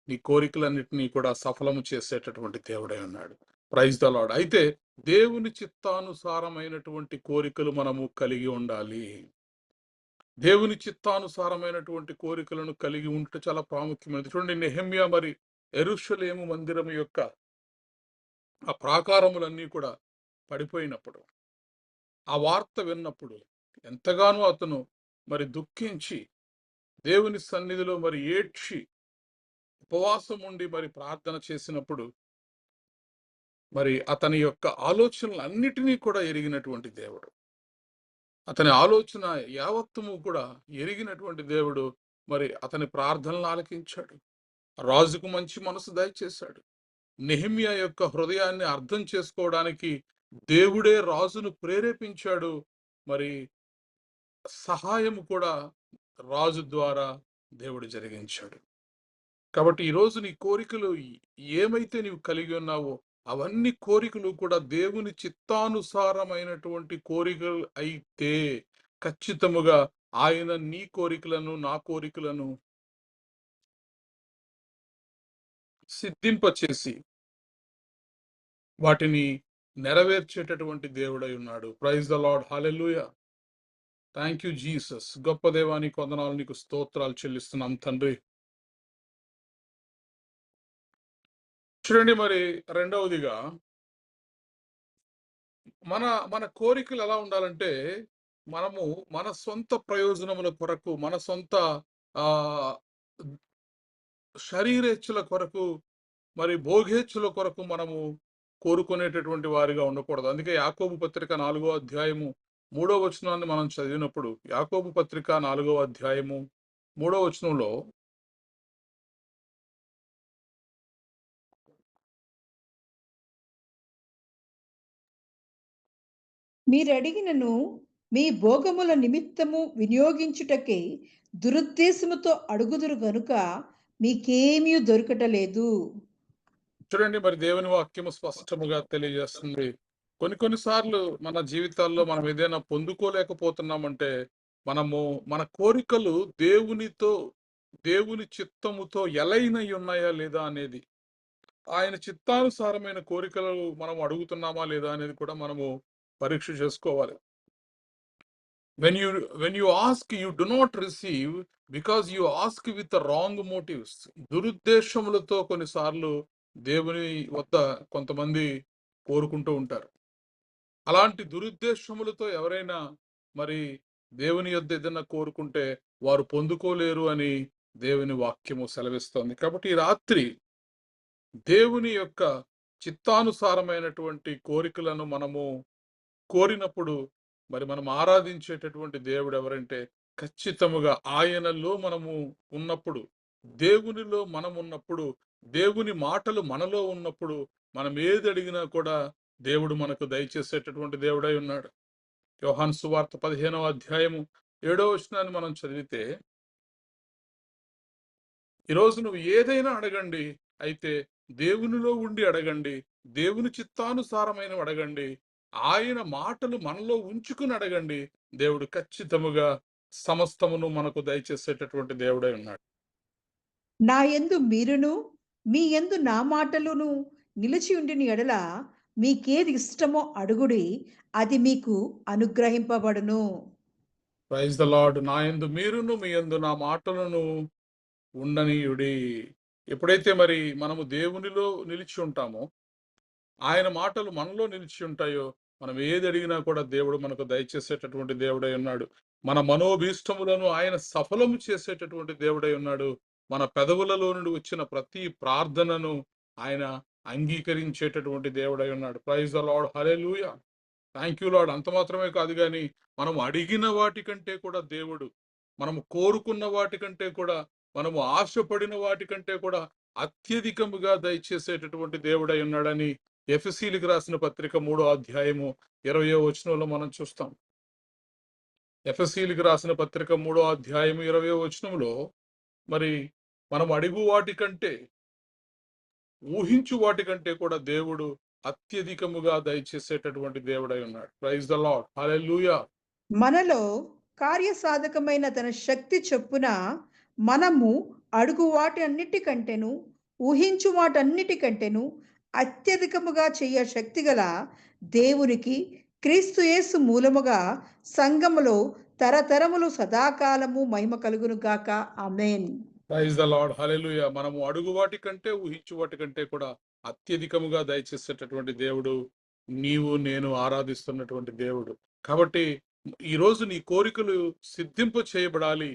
నీ కోరికలన్నిటినీ కూడా సఫలము చేసేటటువంటి దేవుడై ఉన్నాడు. Praise the Lord. అయితే దేవుని చిత్తానుసారమైనటువంటి కోరికలు మనము కలిగి ఉండాలి. దేవుని చిత్తానుసారమైనటువంటి కోరికలను కలిగి ఉంటే చాలా ప్రాముఖ్యమైనది. చూడండి, నెహెమ్యా మరి యెరూషలేము మందిరం యొక్క ఆ ప్రాకారములన్నీ కూడా పడిపోయినప్పుడు, ఆ వార్త విన్నప్పుడు ఎంతగానో అతను మరి దుఃఖించి దేవుని సన్నిధిలో మరి ఏడ్చి ఉపవాసం ఉండి మరి ప్రార్థన చేసినప్పుడు, మరి అతని యొక్క ఆలోచనలన్నిటినీ కూడా ఎరిగినటువంటి దేవుడు, అతని ఆలోచన యావత్తము కూడా ఎరిగినటువంటి దేవుడు మరి అతని ప్రార్థనలు ఆలకించాడు. రాజుకు మంచి మనసు దయచేశాడు. నెహెమ్యా యొక్క హృదయాన్ని అర్థం చేసుకోవడానికి దేవుడే రాజును ప్రేరేపించాడు. మరి సహాయం కూడా రాజు ద్వారా దేవుడు జరిగించాడు. కాబట్టి ఈరోజు నీ కోరికలు ఏమైతే నీవు కలిగి ఉన్నావో, అవన్నీ కోరికలు కూడా దేవుని చిత్తానుసారమైనటువంటి కోరికలు అయితే ఖచ్చితముగా ఆయన నీ కోరికలను, నా కోరికలను సిద్ధింపచేసి వాటిని నెరవేర్చేటటువంటి దేవుడై ఉన్నాడు. Praise the lord, hallelujah. Thank you Jesus. గొప్ప దేవా, నీకు వందనాలు, నీకు స్తోత్రాలు చెల్లిస్తున్నాం తండ్రి. చూడండి, మరి రెండవదిగా మన మన కోరికలు ఎలా ఉండాలంటే, మనము మన సొంత ప్రయోజనముల కొరకు, మన సొంత శరీరేచ్ఛల కొరకు, మరి భోగేచ్ఛల కొరకు మనము కోరుకునేటటువంటి వారిగా ఉండకూడదు. అందుకే యాకోబు పత్రిక 4వ అధ్యాయము 3వ వచనాన్ని మనం చదివినప్పుడు, యాకోబు పత్రిక 4వ అధ్యాయము 3వ వచనంలో, మీరడిగినను మీ భోగముల నిమిత్తము వినియోగించుటకై దురుద్దేశముతో అడుగుదురు గనుక మీకేమీ దొరకటలేదు. చూడండి, మరి దేవుని వాక్యము స్పష్టముగా తెలియజేస్తుంది. కొన్నిసార్లు మన జీవితాల్లో మనం ఏదైనా పొందుకోలేకపోతున్నామంటే, మన కోరికలు దేవుని చిత్తముతో ఎలైనై ఉన్నాయా లేదా అనేది, ఆయన చిత్తానుసారమైన కోరికలు మనం అడుగుతున్నామా లేదా అనేది కూడా మనము పరీక్ష చేసుకోవాలి. when you ask, you do not receive because you ask with the wrong motives. దురుద్దేశములతో కొన్నిసార్లు దేవుని వద్ద కొంతమంది కోరుకుంటూ ఉంటారు. అలాంటి దురుద్దేశములతో ఎవరైనా మరి దేవుని యొద్ద ఏదైనా కోరుకుంటే వారు పొందుకోలేరు అని దేవుని వాక్యము సెలవిస్తోంది. కాబట్టి ఈ రాత్రి దేవుని యొక్క చిత్తానుసారమైనటువంటి కోరికలను మనము కోరినప్పుడు మరి మనం ఆరాధించేటటువంటి దేవుడు ఎవరంటే ఖచ్చితముగా ఆయనలో మనము ఉన్నప్పుడు, దేవునిలో మనం ఉన్నప్పుడు, దేవుని మాటలు మనలో ఉన్నప్పుడు మనం ఏది అడిగినా కూడా దేవుడు మనకు దయచేసేటటువంటి దేవుడై ఉన్నాడు. యోహాను సువార్త 15వ అధ్యాయము 7వ వచనాన్ని మనం చదివితే, ఈరోజు నువ్వు ఏదైనా అడగండి, అయితే దేవునిలో ఉండి అడగండి, దేవుని చిత్తానుసారమైనవి అడగండి, ఆయన మాటలు మనలో ఉంచుకుని అడగండి, దేవుడు ఖచ్చితముగా సమస్తమును మనకు దయచేసేటటువంటి దేవుడై ఉన్నాడు. నా యందు మీరును మీ యందు నా మాటలును నిలిచి ఉండిన ఎడల మీకేది ఇష్టమో అడుగుడి, అది మీకు అనుగ్రహింపబడును. Praise the lord. నా యందు మీరును మీ యందు నా మాటలను ఉండనీయుడి. ఎప్పుడైతే మరి మనము దేవునిలో నిలిచి ఉంటామో, ఆయన మాటలు మనలో నిలిచి ఉంటాయో, మనం ఏది అడిగినా కూడా దేవుడు మనకు దయచేసేటటువంటి దేవుడై ఉన్నాడు. మన మనోభీష్టములను ఆయన సఫలము చేసేటటువంటి దేవుడై ఉన్నాడు. మన పెదవులలో నుండి వచ్చిన ప్రతి ప్రార్థనను ఆయన అంగీకరించేటటువంటి దేవుడై ఉన్నాడు. Praise the lord. Hallelujah. Thank you Lord. అంత మాత్రమే కాదు గాని, మనం అడిగిన వాటికంటే కూడా దేవుడు, మనము కోరుకున్న వాటికంటే కూడా, మనము ఆశపడిన వాటికంటే కూడా అత్యధికముగా దయచేసేటటువంటి దేవుడై ఉన్నాడని ఎఫెసీయులకు రాసిన పత్రిక 3వ అధ్యాయము 20వ వచనంలో మనం చూస్తాం. ఎఫెసీయులకు రాసిన పత్రిక 3వ అధ్యాయము 20వ వచనంలో మరి మనం అడుగు వాటికంటే, ఊహించు వాటికంటే కూడా దేవుడు అత్యధికముగా దయచేసేటటువంటి దేవుడై ఉన్నాడు. Praise the lord. హల్లెలూయా. మనలో కార్యసాధకమైన తన శక్తి చొప్పున మనము అడుగు వాటి అన్నిటికంటేను ఊహించు వాటన్నిటికంటేను అత్యధికముగా చెయ్య శక్తిగల దేవునికి క్రీస్తు యేసు మూలముగా సంఘములో తరతరములు సదాకాలము మహిమ కలుగును గాక. Amen. Praise the lord. Hallelujah. మనము అడుగు వాటి కంటే, ఊహించు వాటి కంటే కూడా అత్యధికముగా దయచేసేటటువంటి దేవుడు, నీవు నేను ఆరాధిస్తున్నటువంటి దేవుడు. కాబట్టి ఈరోజు నీ కోరికలు సిద్ధింప చేయబడాలి.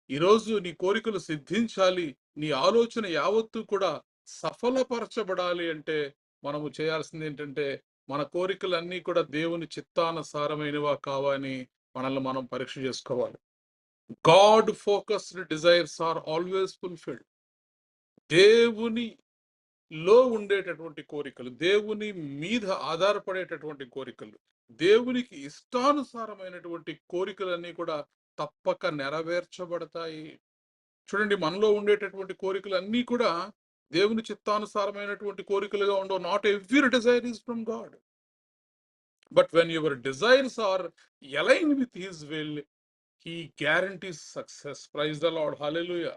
ఈరోజు నీ కోరికలు సిద్ధించాలి. నీ ఆలోచన యావత్తు కూడా సఫలపరచబడాలి అంటే మనము చేయాల్సింది ఏంటంటే, మన కోరికలన్నీ కూడా దేవుని చిత్తానుసారమైనవా కావా అని మనల్ని మనం పరీక్ష చేసుకోవాలి. God focused desires are always fulfilled. దేవునిలో ఉండేటటువంటి కోరికలు, దేవుని మీద ఆధారపడేటటువంటి కోరికలు, దేవునికి ఇష్టానుసారమైనటువంటి కోరికలన్నీ కూడా తప్పక నెరవేర్చబడతాయి. చూడండి, మనలో ఉండేటటువంటి కోరికలు అన్నీ కూడా దేవుని చిత్తానుసారమైనటువంటి కోరికలుగా ఉండవు. Not every desire is from God, but when your desires are align with his will, he guarantees success. Praise the Lord. Hallelujah.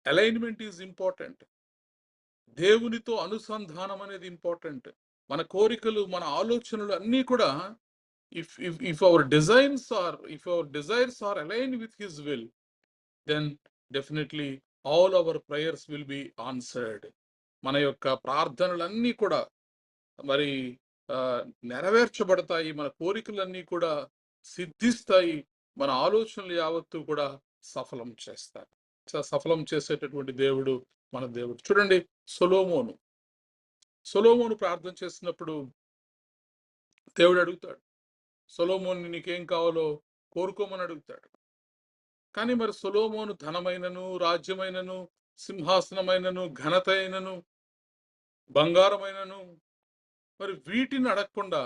Alignment is important. దేవునితో అనుసంధానం అనేది ఇంపార్టెంట్. మన కోరికలు, మన ఆలోచనలు అన్నీ కూడా if our desires are aligned with his will, then definitely all our prayers will be answered. మన యొక్క ప్రార్థనలన్నీ కూడా మరి నెరవేర్చబడతాయి. మన కోరికలన్నీ కూడా సిద్ధిస్తాయి. మన ఆలోచనలు యావత్తు కూడా సఫలం చేస్తారు. సఫలం చేసేటటువంటి దేవుడు మన దేవుడు. చూడండి, సొలొమోను ప్రార్థన చేసినప్పుడు దేవుడు అడుగుతాడు, సొలొమోను నీకేం కావాలో కోరుకోమని అడుగుతాడు. కానీ మరి సొలొమోను ధనమైనను, రాజ్యమైనను, సింహాసనమైనను, ఘనత అయినను, బంగారమైనను, మరి వీటిని అడగకుండా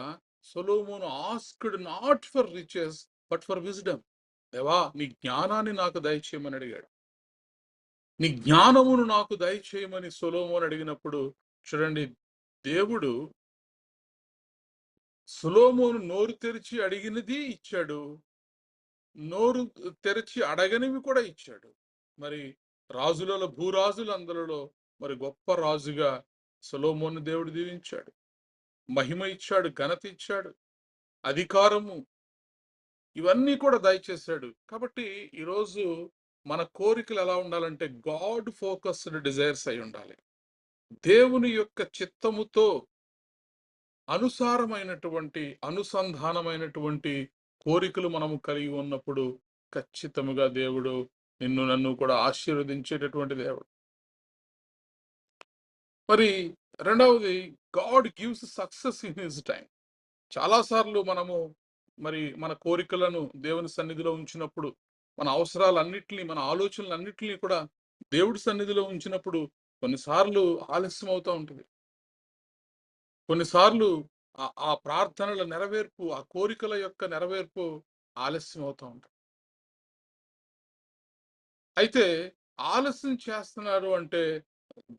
Solomon asked not for riches but for wisdom. దేవా, నీ జ్ఞానాన్ని నాకు దయచేయమని అడిగాడు. నీ జ్ఞానమును నాకు దయచేయమని సొలొమోను అడిగినప్పుడు చూడండి, దేవుడు సొలొమోను నోరు తెరిచి అడిగినది ఇచ్చాడు, నోరు తెరిచి అడగనివి కూడా ఇచ్చాడు. మరి రాజులలో, భూరాజులందరిలో మరి గొప్ప రాజుగా సొలొమోను దేవుడు దీవించాడు. మహిమ ఇచ్చాడు, ఘనత ఇచ్చాడు, అధికారము, ఇవన్నీ కూడా దయచేశాడు. కాబట్టి ఈరోజు మన కోరికలు ఎలా ఉండాలంటే గాడ్ ఫోకస్డ్ డిజైర్స్ అయి ఉండాలి. దేవుని యొక్క చిత్తముతో అనుసంధానమైనటువంటి కోరికలు మనము కలిగి ఉన్నప్పుడు ఖచ్చితముగా దేవుడు నన్ను కూడా ఆశీర్వదించేటటువంటి దేవుడు. మరి రెండవది, God gives success in his time. చాలా సార్లు మనము మరి మన కోరికలను దేవుని సన్నిధిలో ఉంచినప్పుడు, మన అవసరాలన్నిటిని, మన ఆలోచనలన్నిటిని కూడా దేవుడి సన్నిధిలో ఉంచినప్పుడు కొన్నిసార్లు ఆలస్యం అవుతా ఉంటుంది. కొన్నిసార్లు ఆ ప్రార్థనల నెరవేర్పు, ఆ కోరికల యొక్క నెరవేర్పు ఆలస్యం అవుతా ఉంటుంది. అయితే ఆలస్యం చేస్తున్నారు అంటే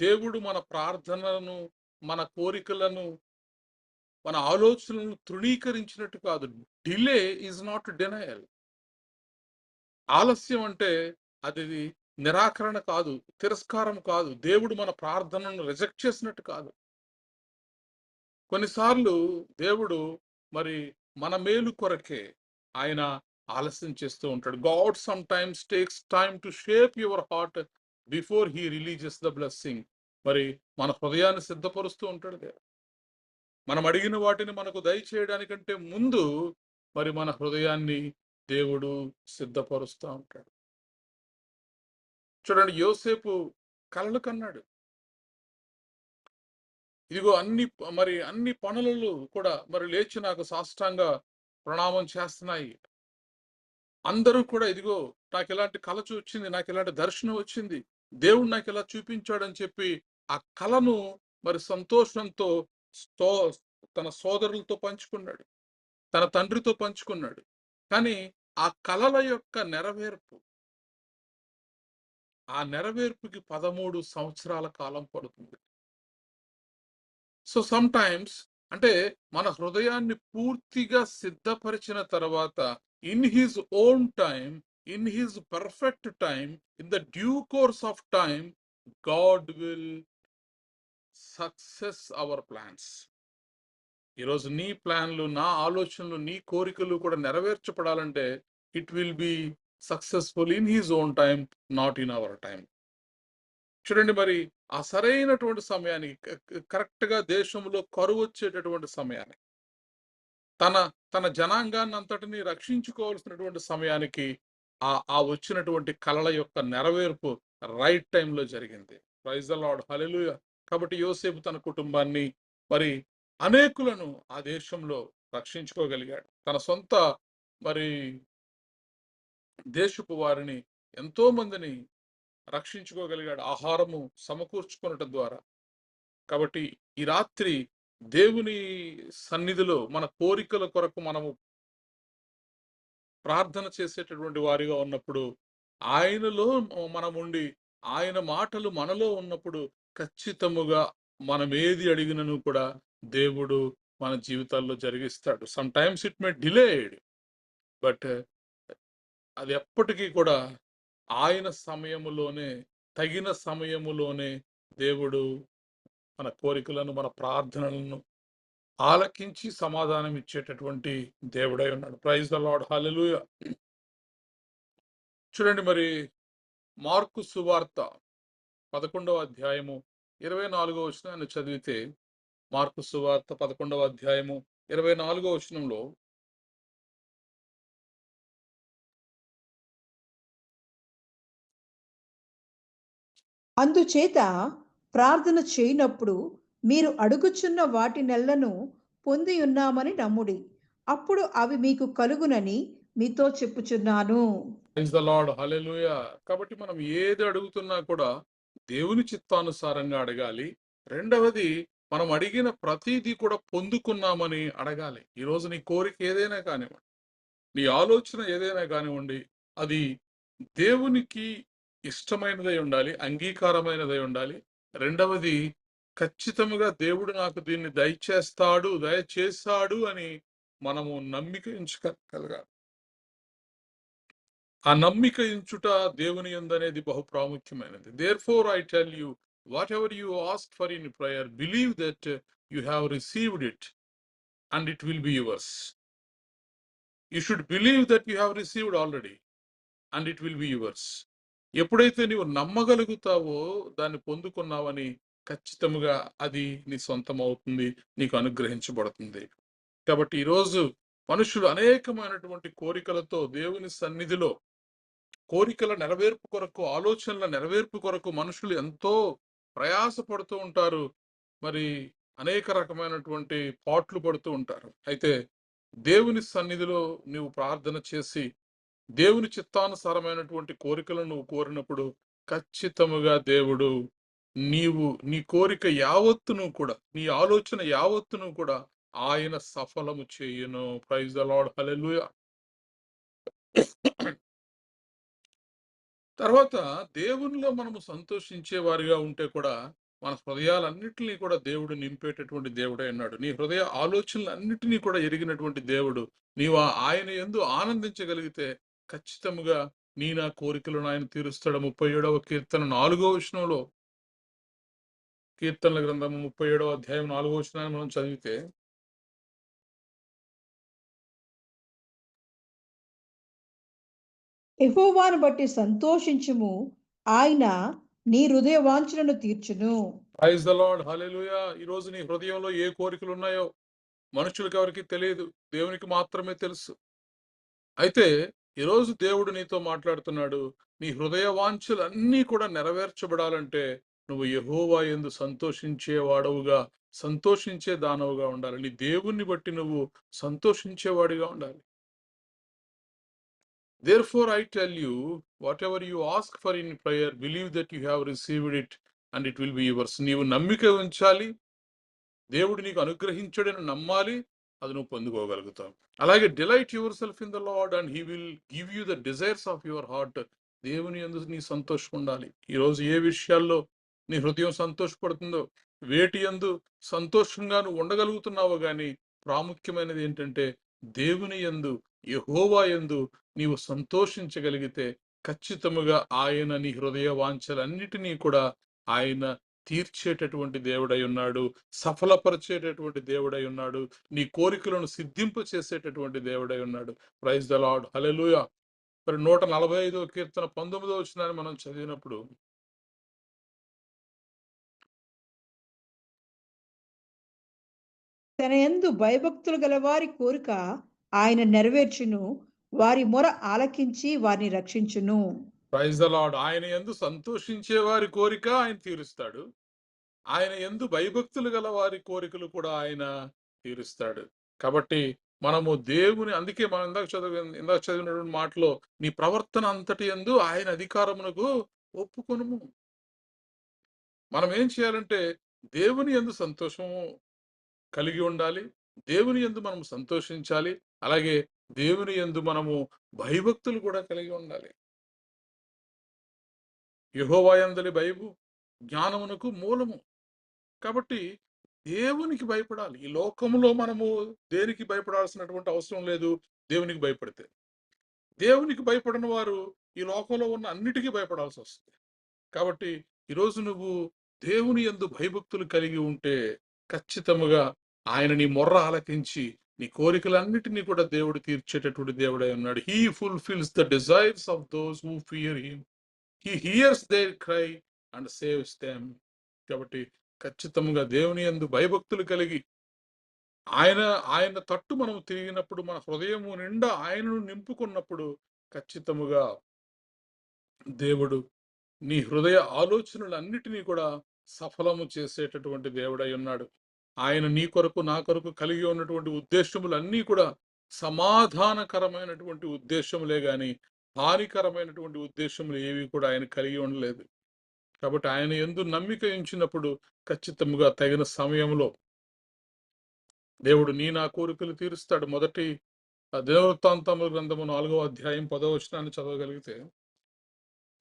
దేవుడు మన ప్రార్థనలను, మన కోరికలను, మన ఆలోచనలను తృణీకరించినట్టు కాదు. Delay is not denial. ఆలస్యం అంటే అది నిరాకరణ కాదు, తిరస్కారం కాదు. దేవుడు మన ప్రార్థనను రిజెక్ట్ చేసినట్టు కాదు. కొన్నిసార్లు దేవుడు మరి మన మేలు కొరకే ఆయన ఆలస్యం చేస్తూ ఉంటాడు. God some times takes time to shape your heart before he releases the blessing. మరి మన హృదయాన్ని సిద్ధపరుస్తూ ఉంటాడు దేవుడు. మనం అడిగిన వాటిని మనకు దయచేయడానికంటే ముందు మరి మన హృదయాన్ని దేవుడు సిద్ధపరుస్తూ ఉంటాడు. చూడండి, యోసేపు కలలు కన్నాడు. ఇదిగో అన్ని పనులలో కూడా మరి లేచి నాకు సాష్టాంగ ప్రణామం చేస్తున్నాయి. అందరూ కూడా ఇదిగో నాకు ఇలాంటి కల వచ్చింది, నాకు ఇలాంటి దర్శనం వచ్చింది, దేవుడు నాకు ఇలా చూపించాడని చెప్పి ఆ కలను మరి సంతోషంతో తో తన సోదరులతో పంచుకున్నాడు, తన తండ్రితో పంచుకున్నాడు. కానీ ఆ కలల యొక్క నెరవేర్పు, ఆ నెరవేర్పుకి 13 సంవత్సరాల కాలం పడుతుంది. సో సమ్ టైమ్స్ అంటే మన హృదయాన్ని పూర్తిగా సిద్ధపరిచిన తర్వాత in his own time, in his perfect time, in the due course of time, God will success our plans. ఈరోజు నీ ప్లాన్లు, నా ఆలోచనలు, నీ కోరికలు కూడా నెరవేర్చబడాలంటే it will be successful in his own time, not in our time. చూడండి, మరి ఆ సరైనటువంటి సమయానికి కరెక్ట్ గా దేశంలో కరువు వచ్చేటటువంటి సమయానికి, తన తన జనాంగాన్ని అంతటిని రక్షించుకోవాల్సినటువంటి సమయానికి ఆ వచ్చినటువంటి కలల యొక్క నెరవేర్పు రైట్ టైంలో జరిగింది. Praise the lord, hallelujah. కాబట్టి యోసేపు తన కుటుంబాన్ని మరి అనేకులను ఆ దేశంలో రక్షించుకోగలిగాడు. తన సొంత మరి దేశపు వారిని, ఎంతో మందిని రక్షించుకోగలిగాడు ఆహారము సమకూర్చుకొనటం ద్వారా. కాబట్టి ఈ రాత్రి దేవుని సన్నిధిలో మన కోరికల కొరకు మనము ప్రార్థన చేసేటటువంటి వారిగా ఉన్నప్పుడు, ఆయనలో మనముండి, ఆయన మాటలు మనలో ఉన్నప్పుడు ఖచ్చితముగా మనం ఏది అడిగినను కూడా దేవుడు మన జీవితాల్లో జరిగిస్తాడు. Some times it may delayed, but అది ఎప్పటికీ కూడా ఆయన సమయములోనే, తగిన సమయములోనే దేవుడు మన కోరికలను, మన ప్రార్థనలను ఆలకించి సమాధానం ఇచ్చేటటువంటి దేవుడై ఉన్నాడు. Praise the lord, hallelujah. చూడండి, మరి మార్కు సువార్త 11వ అధ్యాయము 24వ వచనాన్ని చదివితే, మార్కు సువార్త 11వ అధ్యాయము 24వ వచనంలో, అందుచేత ప్రార్థన చేయనప్పుడు మీరు అడుగుచున్న వాటినెల్లను పొంది ఉన్నామని నమ్ముడి, అప్పుడు అవి మీకు కలుగునని మీతో చెప్పుచున్నాను. Praise the lord, hallelujah. కాబట్టి మనం ఏది అడుగుతున్నా కూడా దేవుని చిత్తానుసారంగా అడగాలి. రెండవది, మనం అడిగిన ప్రతిదీ కూడా పొందుకున్నామని అడగాలి. ఈరోజు నీ కోరిక ఏదైనా కానివ్వండి, నీ ఆలోచన ఏదైనా కానివ్వండి, అది దేవునికి ఇష్టమైనదై ఉండాలి, అంగీకారమైనదై ఉండాలి. రెండవది, ఖచ్చితముగా దేవుడు నాకు దీన్ని దయచేశాడు అని మనము నమ్మిక ఉంచగలగాలి. ఆ నమ్మిక ఇంచుట దేవుని యందనేది బహు ప్రాముఖ్యమైనది. Therefore I tell you, what ever you ask for in prayer, believe that you have received it and it will B yours. You should believe that you have received already and it will B yours. ఎప్పుడైతే నీవు నమ్మగలుగుతావో దాన్ని పొందుకున్నావని, ఖచ్చితముగా అది నీ సొంతం అవుతుంది, నీకు అనుగ్రహించబడుతుంది. కాబట్టి ఈరోజు మనుషులు అనేకమైనటువంటి కోరికలతో దేవుని సన్నిధిలో, కోరికల నెరవేర్పు కొరకు, ఆలోచనల నెరవేర్పు కొరకు మనుషులు ఎంతో ప్రయాసపడుతూ ఉంటారు. మరి అనేక రకమైనటువంటి పాట్లు పడుతూ ఉంటారు. అయితే దేవుని సన్నిధిలో నీవు ప్రార్థన చేసి దేవుని చిత్తానుసారమైనటువంటి కోరికలను నువ్వు కోరినప్పుడు ఖచ్చితముగా దేవుడు నీ కోరిక యావత్తును కూడా, నీ ఆలోచన యావత్తును కూడా ఆయన సఫలము చేయును. ప్రైజ్ ద లార్డ్, హల్లెలూయా. తర్వాత దేవునిలో మనము సంతోషించే వారిగా ఉంటే కూడా మన హృదయాలన్నిటినీ కూడా దేవుడు నింపేటటువంటి దేవుడే అన్నాడు. నీ హృదయ ఆలోచనలన్నిటినీ కూడా ఎరిగినటువంటి దేవుడు. నీవు ఆయన యందు ఆనందించగలిగితే ఖచ్చితముగా నా కోరికలను ఆయన తీరుస్తాడు. 37వ కీర్తన 4వ వచనంలో, కీర్తనల గ్రంథము 37వ అధ్యాయం 4వ వచనాన్ని మనం చదివితే, యెహోవాను బట్టి సంతోషించుము, ఆయన నీ హృదయ వాంఛలను తీర్చును. ప్రైజ్ ద లార్డ్, హల్లెలూయా. ఈ రోజు నీ హృదయంలో ఏ కోరికలు ఉన్నాయో మనుషులకు ఎవరికి తెలియదు, దేవునికి మాత్రమే తెలుసు. అయితే ఈరోజు దేవుడు నీతో మాట్లాడుతున్నాడు. నీ హృదయ వాంఛలు అన్నీ కూడా నెరవేర్చబడాలంటే నువ్వు యెహోవా యందు సంతోషించేవాడవుగా, సంతోషించే దానవుగా ఉండాలి. నీ దేవుణ్ణి బట్టి నువ్వు సంతోషించేవాడిగా ఉండాలి. Therefore I tell you, whatever you ask for in prayer, believe that you have received it and it will be yours. నీవు నమ్మిక ఉంచాలి, దేవుడు నీకు అనుగ్రహించడని నమ్మాలి, అది నువ్వు పొందుకోగలుగుతావు. అలాగే delight your self in the lord and he will give you the desires of your heart. దేవుని యందు నీ సంతోషం ఉండాలి. ఈరోజు ఏ విషయాల్లో నీ హృదయం సంతోషపడుతుందో, వేటి యందు సంతోషంగా నువ్వు ఉండగలుగుతున్నావో గాని, ప్రాముఖ్యమైనది ఏంటంటే దేవుని యందు, యెహోవా యందు నీవు సంతోషించగలిగితే ఖచ్చితముగా ఆయన నీ హృదయ వాంఛలన్నిటినీ కూడా ఆయన తీర్చేటటువంటి దేవుడై ఉన్నాడు, సఫలపరిచేటటువంటి దేవుడై ఉన్నాడు, నీ కోరికలను సిద్ధింప చేసేటటువంటి దేవుడై ఉన్నాడు. ప్రైజ్ ద లార్డ్, హల్లెలూయా. మరి 145వ కీర్తన 19వ వచనాన్ని మనం చదివినప్పుడు, తన యందు భయభక్తులు గలవారి కోరిక ఆయన నెరవేర్చును, వారి మొర ఆలకించి వారిని రక్షించును. Praise the Lord. ఆయన యందు సంతోషించే వారి కోరిక ఆయన తీరుస్తాడు. ఆయన యందు భయభక్తులు గల వారి కోరికలు కూడా ఆయన తీరుస్తాడు. కాబట్టి మనము దేవుని, అందుకే మనం ఇందాక చదివినటువంటి మాటలో, నీ ప్రవర్తన అంతటి యందు ఆయన అధికారమునకు ఒప్పుకొనుము. మనం ఏం చేయాలంటే దేవుని యందు సంతోషము కలిగి ఉండాలి, దేవుని యందు మనం సంతోషించాలి, అలాగే దేవుని యందు మనము భయభక్తులు కూడా కలిగి ఉండాలి. యెహోవా యందలి భయము జ్ఞానమునకు మూలము. కాబట్టి దేవునికి భయపడాలి. ఈ లోకంలో మనము దేనికి భయపడాల్సినటువంటి అవసరం లేదు దేవునికి భయపడితే. దేవునికి భయపడని వారు ఈ లోకంలో ఉన్న అన్నిటికీ భయపడాల్సి వస్తుంది. కాబట్టి ఈరోజు నువ్వు దేవుని యందు భయభక్తులు కలిగి ఉంటే ఖచ్చితముగా ఆయన నీ మొర్ర ఆలకించి నీ కోరికలన్నిటినీ కూడా దేవుడు తీర్చేటటువంటి దేవుడై ఉన్నాడు. He fulfills the desires of those who fear him. He hears their cry and saves them. కాబట్టి ఖచ్చితంగా దేవుని యందు భయభక్తులు కలిగి ఆయన తట్టు మనం తిరిగినప్పుడు, మన హృదయము నిండా ఆయనను నింపుకున్నప్పుడు ఖచ్చితముగా దేవుడు నీ హృదయ ఆలోచనలన్నిటినీ కూడా సఫలము చేసేటటువంటి దేవుడై ఉన్నాడు. ఆయన నీ కొరకు, నా కొరకు కలిగి ఉన్నటువంటి ఉద్దేశములన్నీ కూడా సమాధానకరమైనటువంటి ఉద్దేశములే గాని హానికరమైనటువంటి ఉద్దేశములు ఏవి కూడా ఆయన కలిగి ఉండలేదు. కాబట్టి ఆయన యందు నమ్మిక ఉంచినప్పుడు ఖచ్చితంగా తగిన సమయంలో దేవుడు నా కోరికలు తీరుస్తాడు. మొదటి దినవృత్తాంతముల గ్రంథము 4వ అధ్యాయం 10వ వచనాన్ని చదవగలిగితే,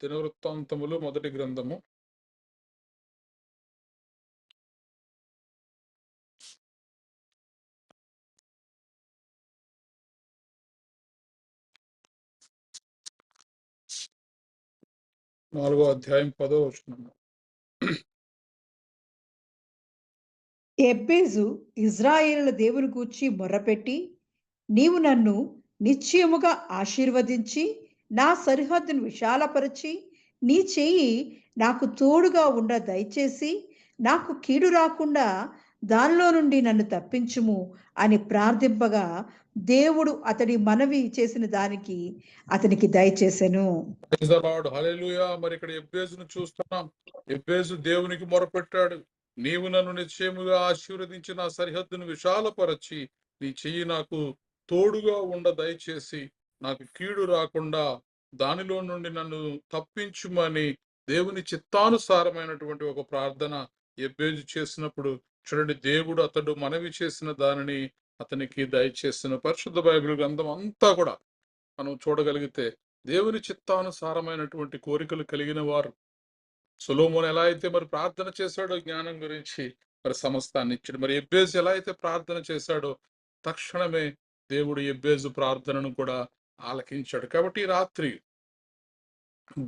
దినవృత్తాంతములు మొదటి గ్రంథము 4వ అధ్యాయం 10వ వచనం. యెబ్బేజు ఇజ్రాయేలుల దేవుని గూర్చి మొర్రపెట్టి, నీవు నన్ను నిశ్చయముగా ఆశీర్వదించి నా సరిహద్దును విశాలపరిచి నీ చెయ్యి నాకు తోడుగా ఉండ దయచేసి నాకు కీడు రాకుండా దానిలో నుండి నన్ను తప్పించుము అని ప్రార్థింపగా, దేవుడు అతడి మనవి చేసిన దానికి అతనికి దయచేసెను. ప్రైజ్ ద లార్డ్, హల్లెలూయా. మరి ఇక్కడ ఎబ్బేజును చూస్తున్నాం. ఎబ్బేజు దేవునికి మొరపెట్టాడు. నీవు నన్ను నిశ్చయముగా ఆశీర్వదించి నా సరిహద్దును విశాలపరచి నీ చెయ్యి నాకు తోడుగా ఉండ దయచేసి నాకు కీడు రాకుండా దానిలో నుండి నన్ను తప్పించుమని దేవుని చిత్తానుసారమైనటువంటి ఒక ప్రార్థన ఎబ్బేజు చేసినప్పుడు చూడండి, దేవుడు అతడు మనవి చేసిన దానిని అతనికి దయచేసిన పరిశుద్ధ బైబిల్ గ్రంథం అంతా కూడా మనం చూడగలిగితే దేవుని చిత్తానుసారమైనటువంటి కోరికలు కలిగిన వారు. సొలొమోను ఎలా అయితే మరి ప్రార్థన చేశాడో జ్ఞానం గురించి, మరి సమస్తాన్ని ఇచ్చాడు. మరి ఎబ్బేజు ఎలా అయితే ప్రార్థన చేశాడో తక్షణమే దేవుడు ఎబ్బేజు ప్రార్థనను కూడా ఆలకించాడు. కాబట్టి ఈ రాత్రి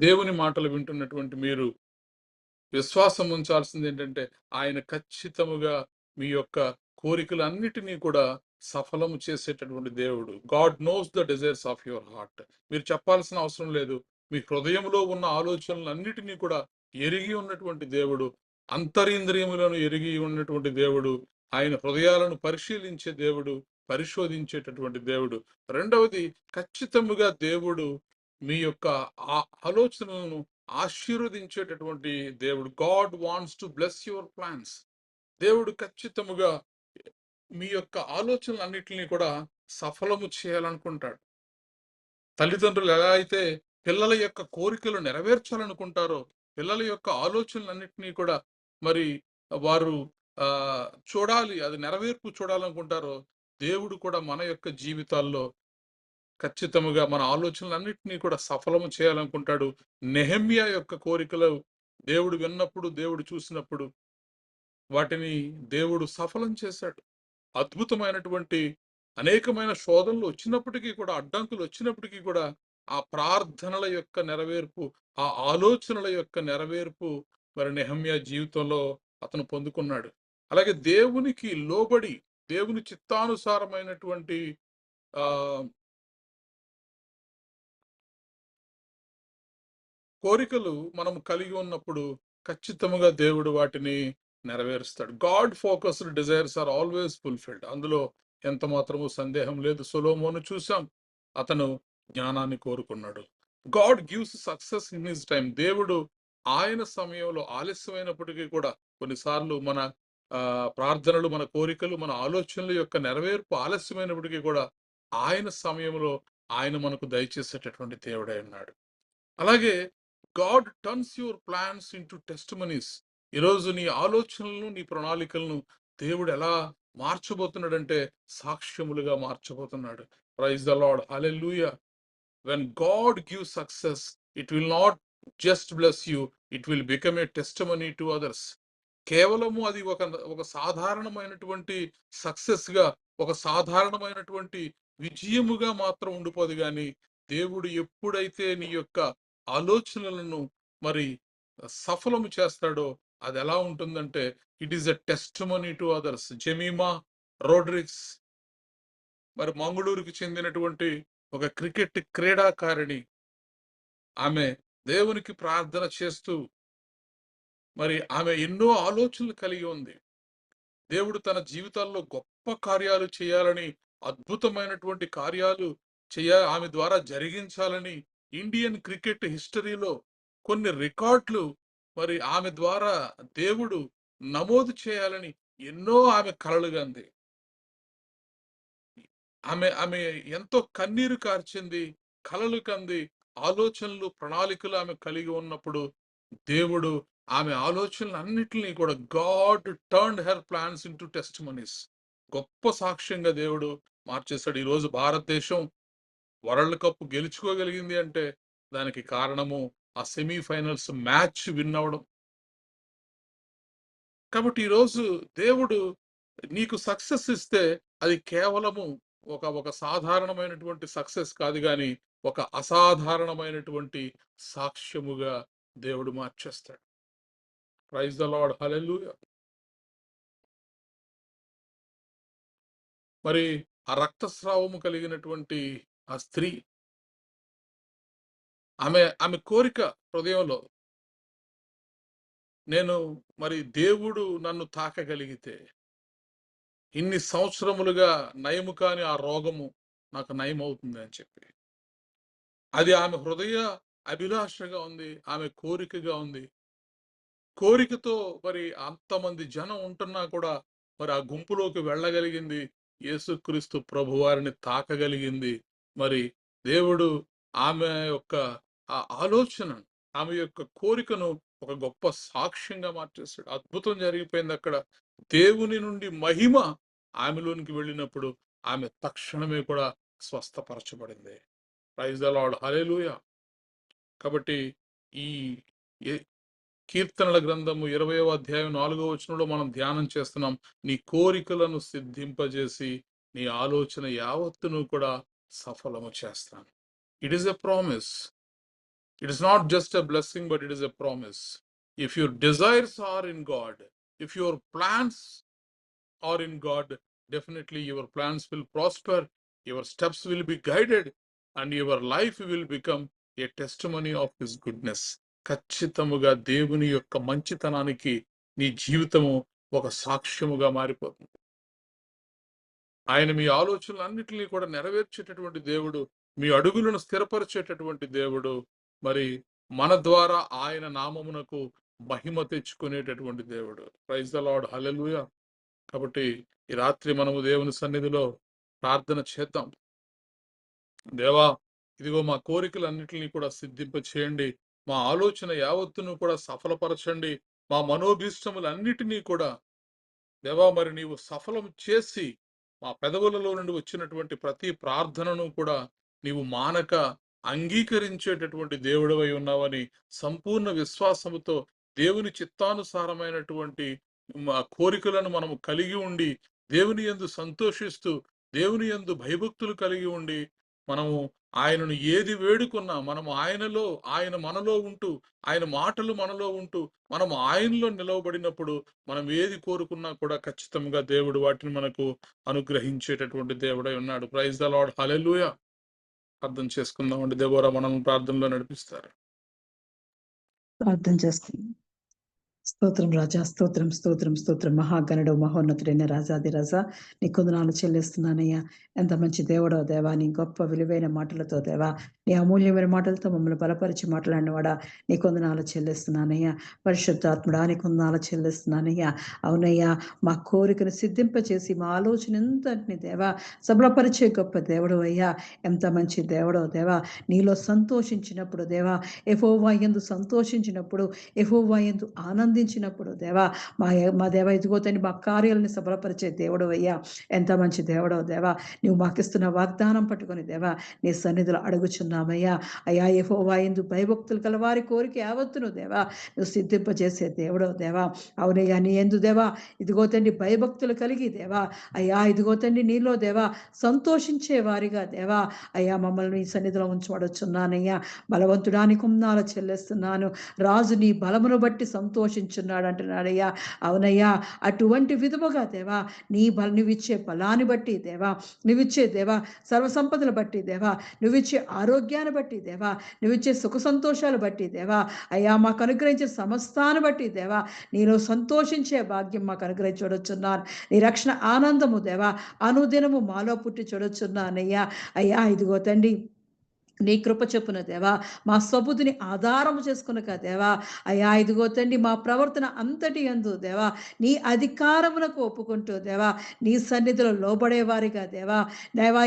దేవుని మాటలు వింటున్నటువంటి మీరు విశ్వాసం ఉంచాల్సింది ఏంటంటే, ఆయన ఖచ్చితముగా మీ యొక్క కోరికలన్నిటినీ కూడా సఫలము చేసేటటువంటి దేవుడు. God knows the desires of your heart. మీరు చెప్పాల్సిన అవసరం లేదు. మీ హృదయంలో ఉన్న ఆలోచనలన్నిటినీ కూడా ఎరిగి ఉన్నటువంటి దేవుడు. అంతరింద్రియములను ఎరిగి ఉన్నటువంటి దేవుడు. ఆయన హృదయాలను పరిశీలించే దేవుడు. పరిశోధించేటటువంటి దేవుడు. రెండవది, ఖచ్చితముగా దేవుడు మీ యొక్క ఆలోచనలను ఆశీర్వదించేటటువంటి దేవుడు. God wants to bless your plans. దేవుడు ఖచ్చితముగా మీ యొక్క ఆలోచనలన్నిటిని కూడా సఫలము చేయాలనుకుంటాడు. తల్లిదండ్రులు ఎలా అయితే పిల్లల యొక్క కోరికలు నెరవేర్చాలనుకుంటారో, పిల్లల యొక్క ఆలోచనలన్నిటినీ కూడా మరి వారు చూడాలి, అది నెరవేర్పు చూడాలనుకుంటారో, దేవుడు కూడా మన యొక్క జీవితాల్లో ఖచ్చితముగా మన ఆలోచనలన్నిటినీ కూడా సఫలము చేయాలనుకుంటాడు. నెహెమ్యా యొక్క కోరికలు దేవుడు విన్నప్పుడు, దేవుడు చూసినప్పుడు వాటిని దేవుడు సఫలం చేశాడు. అద్భుతమైనటువంటి అనేకమైన శోధనలు వచ్చినప్పటికీ కూడా, అడ్డంకులు వచ్చినప్పటికీ కూడా ఆ ప్రార్థనల యొక్క నెరవేర్పు, ఆ ఆలోచనల యొక్క నెరవేర్పు మరి నెహెమ్యా జీవితంలో అతను పొందుకున్నాడు. అలాగే దేవునికి లోబడి దేవుని చిత్తానుసారమైనటువంటి ఆ కోరికలు మనం కలిగి ఉన్నప్పుడు ఖచ్చితంగా దేవుడు వాటిని నెరవేరుస్తాడు. God focused desires are always fulfilled. అందులో ఎంత మాత్రము సందేహం లేదు. సొలొమోను చూసాం, అతను జ్ఞానాన్ని కోరుకున్నాడు. God gives success in his time. దేవుడు ఆయన సమయంలో ఆలస్యమైనప్పటికీ కూడా కొన్నిసార్లు మన ప్రార్థనలు, మన కోరికలు, మన ఆలోచనల యొక్క నెరవేర్పు ఆలస్యమైనప్పటికీ కూడా ఆయన సమయంలో ఆయన మనకు దయచేసేటటువంటి దేవుడై ఉన్నాడు. అలాగే God turns your plans into testimonies. ఈరోజు నీ ఆలోచనలను, నీ ప్రణాళికలను దేవుడు ఎలా మార్చబోతున్నాడంటే సాక్ష్యములుగా మార్చబోతున్నాడు. Praise the lord, hallelujah. When God gives success, it will not just bless you, it will become a testimony to others. కేవలము అది ఒక సాధారణమైనటువంటి సక్సెస్ గా, ఒక సాధారణమైనటువంటి విజయముగా మాత్రం ఉండిపోదు గాని, దేవుడు ఎప్పుడైతే నీ యొక్క ఆలోచనలను మరి సఫలము చేస్తాడో అది ఎలా ఉంటుందంటే, it is a testimony to others. Jemimah Rodrigues మరి మంగళూరుకి చెందినటువంటి ఒక క్రికెట్ క్రీడాకారిణి. ఆమె దేవునికి ప్రార్థన చేస్తూ మరి ఆమె ఎన్నో ఆలోచనలు కలిగి ఉంది. దేవుడు తన జీవితాల్లో గొప్ప కార్యాలు చేయాలని, అద్భుతమైనటువంటి కార్యాలు ఆమె ద్వారా జరిగించాలని, ఇండియన్ క్రికెట్ హిస్టరీలో కొన్ని రికార్డులు మరి ఆమె ద్వారా దేవుడు నమోదు చేయాలని ఎన్నో ఆమె కలలుగంది. ఆమె ఆమె ఎంతో కన్నీరు కార్చింది, కలలు కంది, ఆలోచనలు, ప్రణాళికలు ఆమె కలిగి ఉన్నప్పుడు దేవుడు ఆమె ఆలోచనలన్నిటిని కూడా God turned her plans into testimonies. గొప్ప సాక్ష్యంగా దేవుడు మార్చేశాడు. ఈరోజు భారతదేశం వరల్డ్ కప్ గెలుచుకోగలిగింది అంటే దానికి కారణము ఆ సెమీఫైనల్స్ మ్యాచ్ విన్ అవ్వడం. కాబట్టి ఈరోజు దేవుడు నీకు సక్సెస్ ఇస్తే అది కేవలము ఒక సాధారణమైనటువంటి సక్సెస్ కాదు గాని, ఒక అసాధారణమైనటువంటి సాక్ష్యముగా దేవుడు మార్చేస్తాడు. ప్రైజ్ ద లార్డ్, హల్లెలూయా. మరి ఆ రక్తస్రావము కలిగినటువంటి ఆ స్త్రీ, ఆమె కోరిక హృదయంలో, నేను మరి దేవుడు నన్ను తాకగలిగితే ఇన్ని సంవత్సరములుగా నయము కాని ఆ రోగము నాకు నయం అవుతుంది అని చెప్పి, అది ఆమె హృదయ అభిలాషగా ఉంది, ఆమె కోరికగా ఉంది. కోరికతో మరి అంతమంది జనం ఉంటున్నా కూడా మరి ఆ గుంపులోకి వెళ్ళగలిగింది. యేసుక్రీస్తు ప్రభువారిని తాకగలిగింది. మరి దేవుడు ఆమె యొక్క ఆ ఆలోచనను, ఆమె యొక్క కోరికను ఒక గొప్ప సాక్ష్యంగా మార్చేసాడు. అద్భుతం జరిగిపోయిందక్కడ. దేవుని నుండి మహిమ ఆమెలోనికి వెళ్ళినప్పుడు ఆమె తక్షణమే కూడా స్వస్థపరచబడింది. Praise the lord. హల్లెలూయా. కాబట్టి ఈ ఎ కీర్తనల గ్రంథము 20వ అధ్యాయం 4వ వచనంలో మనం ధ్యానం చేస్తున్నాం. నీ కోరికలను సిద్ధింపజేసి నీ ఆలోచన యావత్తును కూడా సఫలము చేస్తాను. It is a promise. It is not just a blessing, but it is a promise. If your desires are in God, if your plans are in God, definitely your plans will prosper, your steps will be guided, and your life will become a testimony of His goodness. ఖచ్చితముగా దేవుని యొక్క మంచితనానికి నీ జీవితము ఒక సాక్ష్యముగా మారిపోతుంది. ఆయన మీ ఆలోచనలన్నిటినీ కూడా నెరవేర్చేటటువంటి దేవుడు, మీ అడుగులను స్థిరపరిచేటటువంటి దేవుడు. మరి మన ద్వారా ఆయన నామమునకు మహిమ తెచ్చుకునేటటువంటి దేవుడు. Praise the lord. హల్లెలూయా. కాబట్టి ఈ రాత్రి మనము దేవుని సన్నిధిలో ప్రార్థన చేద్దాం. దేవా, ఇదిగో మా కోరికలన్నిటినీ కూడా సిద్ధింప చేయండి. మా ఆలోచన యావత్తును కూడా సఫలపరచండి. మా మనోభీష్టములన్నిటినీ కూడా దేవా మరి నీవు సఫలం చేసి మా పెదవులలో నుండి వచ్చినటువంటి ప్రతి ప్రార్థనను కూడా నీవు మానక అంగీకరించేటటువంటి దేవుడవై ఉన్నావని సంపూర్ణ విశ్వాసముతో దేవుని చిత్తానుసారమైనటువంటి మా కోరికలను మనము కలిగి ఉండి దేవుని యందు సంతోషిస్తూ దేవుని యందు భయభక్తులు కలిగి ఉండి మనము ఆయనను ఏది వేడుకున్నా మనము ఆయనలో, ఆయన మనలో ఉంటూ, ఆయన మాటలు మనలో ఉంటూ మనం ఆయనలో నిలవబడినప్పుడు మనం ఏది కోరుకున్నా కూడా ఖచ్చితంగా దేవుడు వాటిని మనకు అనుగ్రహించేటటువంటి దేవుడై ఉన్నాడు. Praise the lord. హల్లెలూయా. అర్థం చేసుకుందామండి. దేవరా మనల్ని ప్రార్థనలో నడిపిస్తారు. ప్రార్థన చేసుకుందాం. స్తోత్రం రాజా, స్తోత్రం స్తోత్రం స్తోత్రం. మహాగణుడు మహోన్నతుడైన రాజాది రాజా, నీ కొందనాలు చెల్లిస్తున్నానయ్యా. ఎంత మంచి దేవుడో దేవా, నీ గొప్ప విలువైన మాటలతో దేవా, నీ అమూల్యమైన మాటలతో మమ్మల్ని బలపరిచి మాట్లాడినవాడా, నీ కొందనాలు చెల్లిస్తున్నానయ్యా. పరిశుద్ధాత్ముడా, నీ కొందనాలు చెల్లిస్తున్నానయ్యా. అవునయ్యా, మా కోరికను సిద్ధింపచేసి మా ఆలోచన ఎంతటిని దేవా సబలపరిచే గొప్ప దేవుడు అయ్యా. ఎంత మంచి దేవుడో దేవా, నీలో సంతోషించినప్పుడు దేవా, యెహోవా యందు సంతోషించినప్పుడు, యెహోవా యందు ఆనందించినప్పుడు దేవా, మా దేవ ఇదిగో తండ్రి మా కార్యాలను సఫలపరిచే దేవుడు అయ్యా. ఎంత మంచి దేవుడో దేవా, నువ్వు మాకిస్తున్న వాగ్దానం పట్టుకొని దేవా నీ సన్నిధిలో అడుగుచున్నామయ్యా. అయ్యా, యెహోవా యందు భయభక్తులు కల వారి కోరిక యావత్తును దేవా నువ్వు సిద్ధింపజేసే దేవుడో దేవా. అవునయ్యా, నీ యందు దేవా ఇదిగో తండ్రి భయభక్తులు కలిగి దేవా, అయ్యా ఇదిగో తండ్రి నీలో దేవా సంతోషించే వారిగా దేవా అయ్యా మమ్మల్ని నీ సన్నిధిలో ఉంచబడుచున్నానయ్యా. బలవంతుడానికి కొందాలు చెల్లిస్తున్నాను. రాజు నీ బలమును బట్టి సంతోషించున్నాడు అంటున్నాడయ్యా. అవునయ్యా, అటువంటి విధముగా దేవా నువ్విచ్చే బలాన్ని బట్టి దేవా, నువ్విచ్చే దేవా సర్వసంపదలు బట్టి దేవా, నువ్విచ్చే ఆరోగ్యాన్ని బట్టి దేవా, నువ్విచ్చే సుఖ సంతోషాలు బట్టి దేవా, అయ్యా మాకు అనుగ్రహించే సమస్తాన్ని బట్టి దేవా నీలో సంతోషించే భాగ్యం మాకు అనుగ్రహించి చూడొచ్చున్నాను. నీ రక్షణ ఆనందము దేవా అనుదినము మాలో పుట్టి చూడొచ్చున్నానయ్యా. అయ్యా ఇదిగో తండ్రి నీ కృప చొప్పున దేవా మా స్వబుద్ధిని ఆధారము చేసుకునక దేవా, అయ్యా ఇదిగో తండ్రి మా ప్రవర్తన అంతటి యందు దేవా నీ అధికారమునకు ఒప్పుకుంటూ దేవా నీ సన్నిధిలో లోబడేవారిగా దేవా